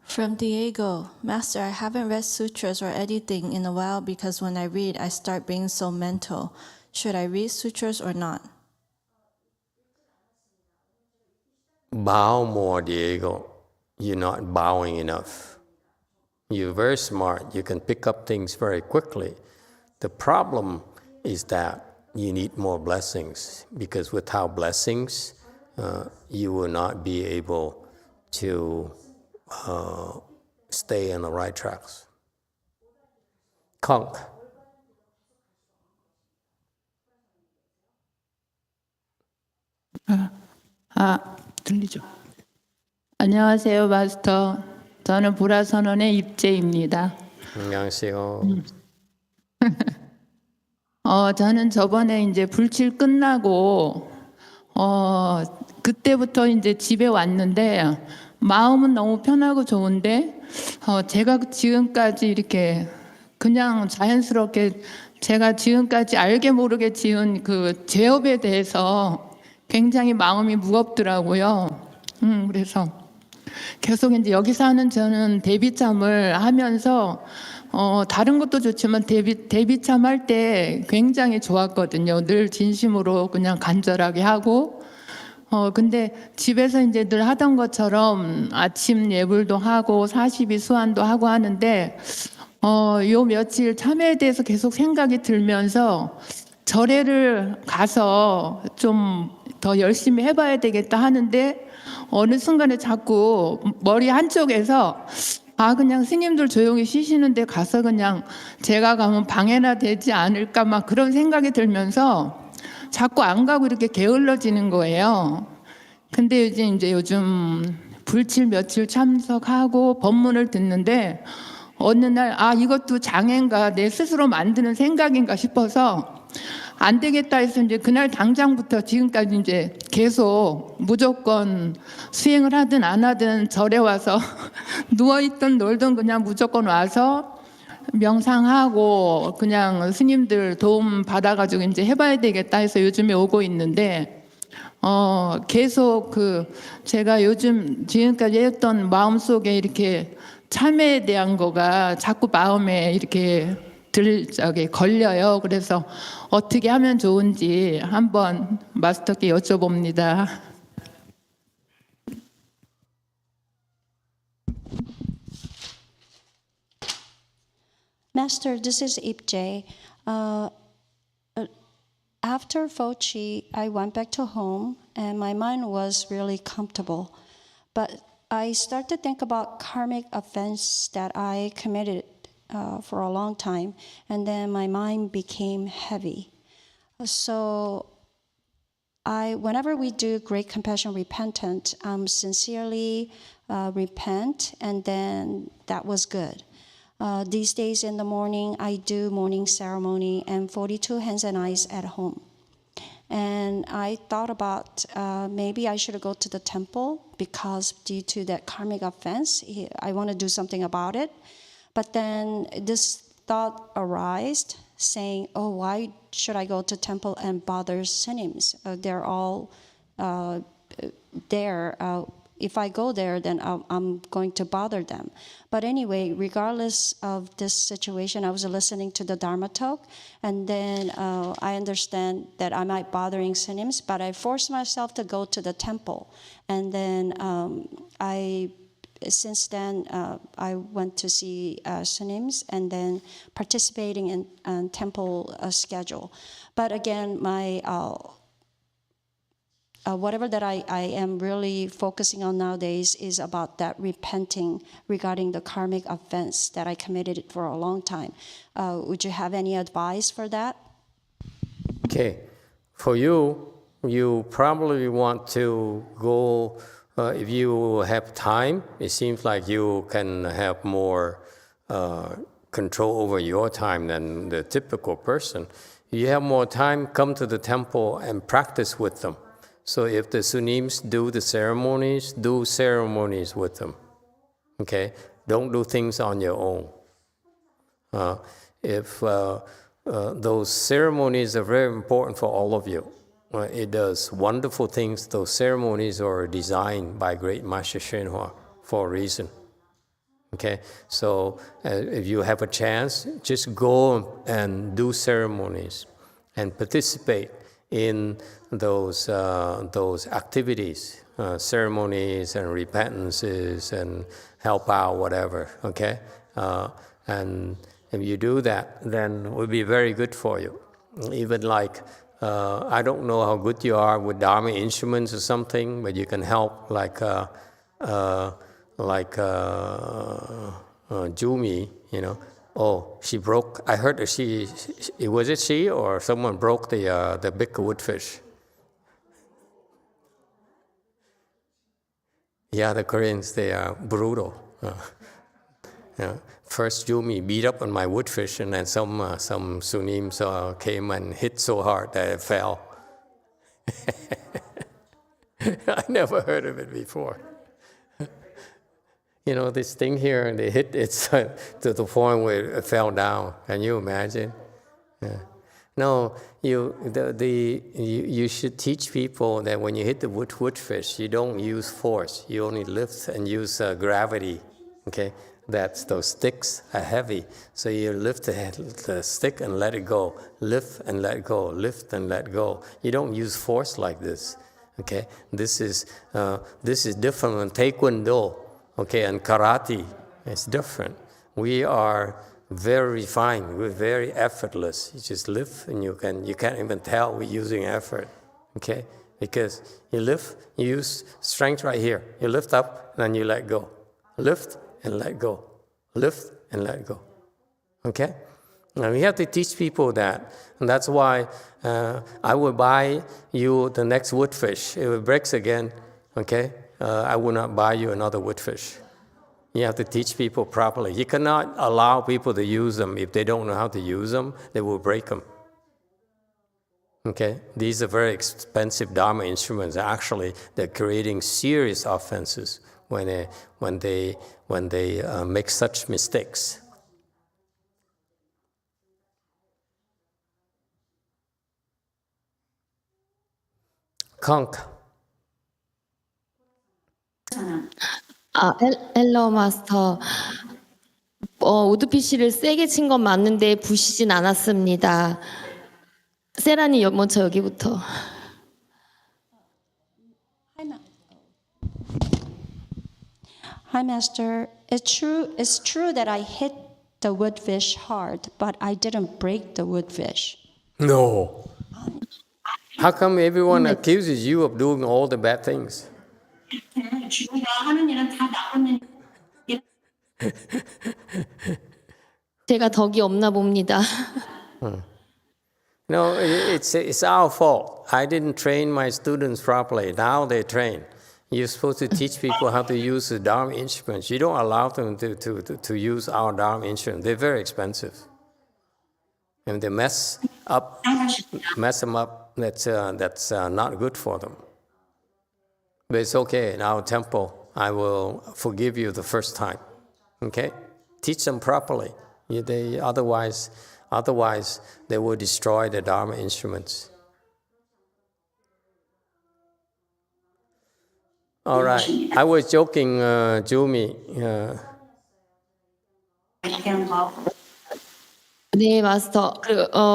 From Diego, Master, I haven't read sutras or anything in a while because when I read, I start being so mental. Should I read sutras or not? Bow more, Diego. You're not bowing enough. You're very smart. You can pick up things very quickly. The problem is that you need more blessings, because without blessings, you will not be able to stay on the right tracks. Conk. 들리죠? 안녕하세요, 마스터. 저는 불화선언의 입재입니다. 안녕하세요. 저는 저번에 이제 불칠 끝나고 그때부터 이제 집에 왔는데 마음은 너무 편하고 좋은데 제가 지금까지 이렇게 그냥 자연스럽게 제가 지금까지 알게 모르게 지은 그 죄업에 대해서 굉장히 마음이 무겁더라고요. 그래서 계속 이제 여기 사는 저는 데비참을 하면서 다른 것도 좋지만 데비참 할 때 굉장히 좋았거든요. 늘 진심으로 그냥 간절하게 하고 근데 집에서 이제 늘 하던 것처럼 아침 예불도 하고 40일 수안도 하고 하는데 요 며칠 참회에 대해서 계속 생각이 들면서 절에를 가서 좀 더 열심히 해봐야 되겠다 하는데 어느 순간에 자꾸 머리 한쪽에서 그냥 스님들 조용히 쉬시는데 가서 그냥 제가 가면 방해나 되지 않을까 막 그런 생각이 들면서 자꾸 안 가고 이렇게 게을러지는 거예요. 근데 이제 요즘 불칠 며칠 참석하고 법문을 듣는데 어느 날 이것도 장애인가 내 스스로 만드는 생각인가 싶어서 안 되겠다 해서 이제 그날 당장부터 지금까지 이제 계속 무조건 수행을 하든 안 하든 절에 와서 누워있든 놀든 그냥 무조건 와서 명상하고 그냥 스님들 도움 받아가지고 이제 해봐야 되겠다 해서 요즘에 오고 있는데 계속 제가 요즘 지금까지 했던 마음속에 이렇게 참회에 대한 거가 자꾸 마음에 이렇게 걸려요. 그래서 어떻게 하면 좋은지 한번 마스터께 여쭤봅니다. Master, this is Ipje. After Fochi, I went back to home and my mind was really comfortable. But I started to think about karmic offense that I committed for a long time, and then my mind became heavy. So whenever we do great compassion repentance, sincerely repent, and then that was good. These days in the morning, I do morning ceremony and 42 hands and eyes at home. And I thought about maybe I should go to the temple because due to that karmic offense, I want to do something about it. But then this thought arose saying, why should I go to temple and bother senims? They're all there. If I go there, then I'm going to bother them. But anyway, regardless of this situation, I was listening to the Dharma talk, and then I understand that I might bothering senims, but I forced myself to go to the temple. And then since then, I went to see senims and then participating in temple schedule. But again, my whatever that I am really focusing on nowadays is about that repenting regarding the karmic offense that I committed for a long time. Would you have any advice for that? Okay. For you, you probably want to go, if you have time, it seems like you can have more control over your time than the typical person. If you have more time, come to the temple and practice with them. So if the sunims do the ceremonies, do ceremonies with them. Okay? Don't do things on your own. If those ceremonies are very important for all of you. It does wonderful things. Those ceremonies are designed by great Master YongHua for a reason. Okay? So if you have a chance, just go and do ceremonies and participate in those activities, ceremonies and repentances and help out, whatever, okay? And if you do that, then it will be very good for you. Even like, I don't know how good you are with Dharma instruments or something, but you can help like Jumi, you know. Oh, she broke. I heard that was it she or someone broke the big woodfish? Yeah, the Koreans, they are brutal. First, Yumi beat up on my woodfish, and then some Sunims came and hit so hard that it fell. I never heard of it before. You know, this thing here, and they hit it to the point where it fell down. Can you imagine? Yeah. No, you should teach people that when you hit the woodfish, you don't use force. You only lift and use gravity. Okay, those sticks are heavy, so you lift the stick and let it go. Lift and let go. Lift and let go. You don't use force like this. Okay, this is different from Taekwondo. Okay, and karate. It's different. We are very refined. We're very effortless. You just lift, and you can't even tell we're using effort. Okay, because you lift, you use strength right here. You lift up, and then you let go. Lift and let go. Lift and let go. Okay, and we have to teach people that, and that's why I will buy you the next woodfish. If it breaks again, okay, I will not buy you another woodfish. You have to teach people properly. You cannot allow people to use them. If they don't know how to use them, they will break them. Okay? These are very expensive Dharma instruments. Actually, they're creating serious offenses when they make such mistakes. Conk. 헬로 마스터. 우드피쉬를 세게 친 건 맞는데 부시진 않았습니다. 세란이 먼저 여기부터. Hi, Master. It's true that I hit the woodfish hard, but I didn't break the woodfish. No. How come everyone accuses you of doing all the bad things? 제가 덕이 없나 봅니다. No, it's our fault. I didn't train my students properly. Now they train. You're supposed to teach people how to use the Dharma instruments. You don't allow them to use our Dharma instruments. They're very expensive. And they mess them up, that's not good for them. But it's okay. In our temple, I will forgive you the first time. Okay? Teach them properly. Otherwise, they will destroy the Dharma instruments. All right. I was joking, Jumi. 네, 마스터.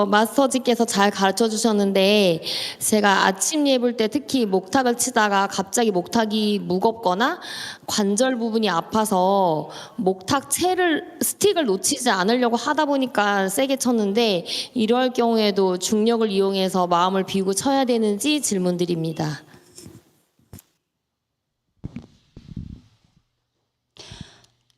마스터지께서 잘 가르쳐 주셨는데, 제가 아침 예불 때 특히 목탁을 치다가 갑자기 목탁이 무겁거나 관절 부분이 아파서 목탁 스틱을 놓치지 않으려고 하다 보니까 세게 쳤는데, 이럴 경우에도 중력을 이용해서 마음을 비우고 쳐야 되는지 질문드립니다.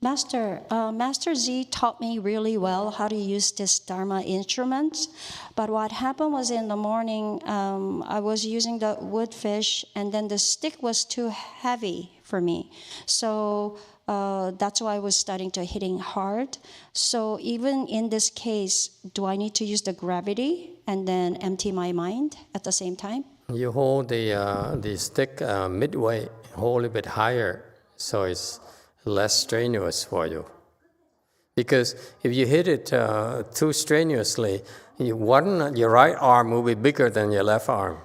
Master Z taught me really well how to use this Dharma instrument. But what happened was in the morning, I was using the woodfish, and then the stick was too heavy for me. So that's why I was starting to hitting hard. So even in this case, do I need to use the gravity and then empty my mind at the same time? You hold the stick midway, hold a bit higher, so it's less strenuous for you. Because if you hit it too strenuously, your right arm will be bigger than your left arm.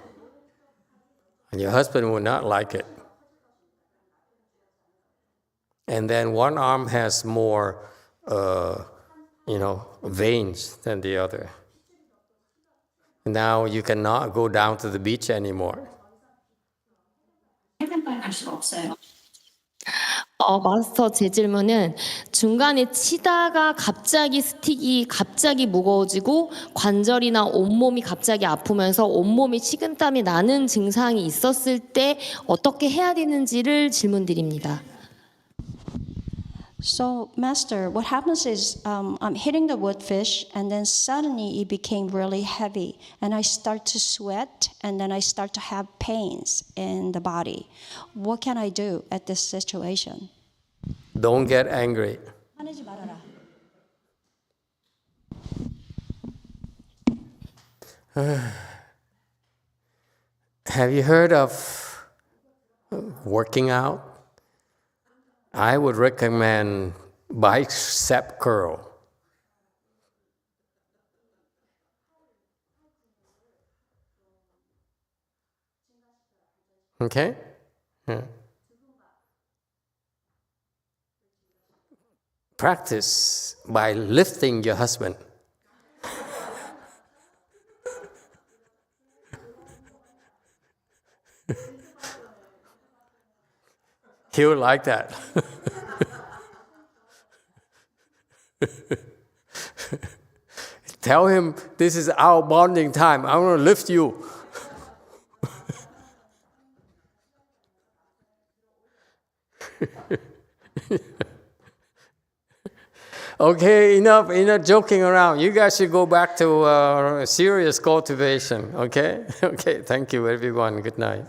And your husband will not like it. And then one arm has more, veins than the other. Now you cannot go down to the beach anymore. 마스터, 제 질문은 중간에 치다가 갑자기 스틱이 무거워지고 관절이나 온몸이 갑자기 아프면서 온몸이 식은땀이 나는 증상이 있었을 때 어떻게 해야 되는지를 질문드립니다. So, Master, what happens is I'm hitting the wood fish, and then suddenly it became really heavy, and I start to sweat, and then I start to have pains in the body. What can I do at this situation? Don't get angry. 화내지 말아라. Have you heard of working out? I would recommend bicep curl. Okay? Yeah. Practice by lifting your husband. He would like that. Tell him this is our bonding time. I want to lift you. Okay, enough joking around. You guys should go back to serious cultivation, okay? Okay, thank you everyone. Good night.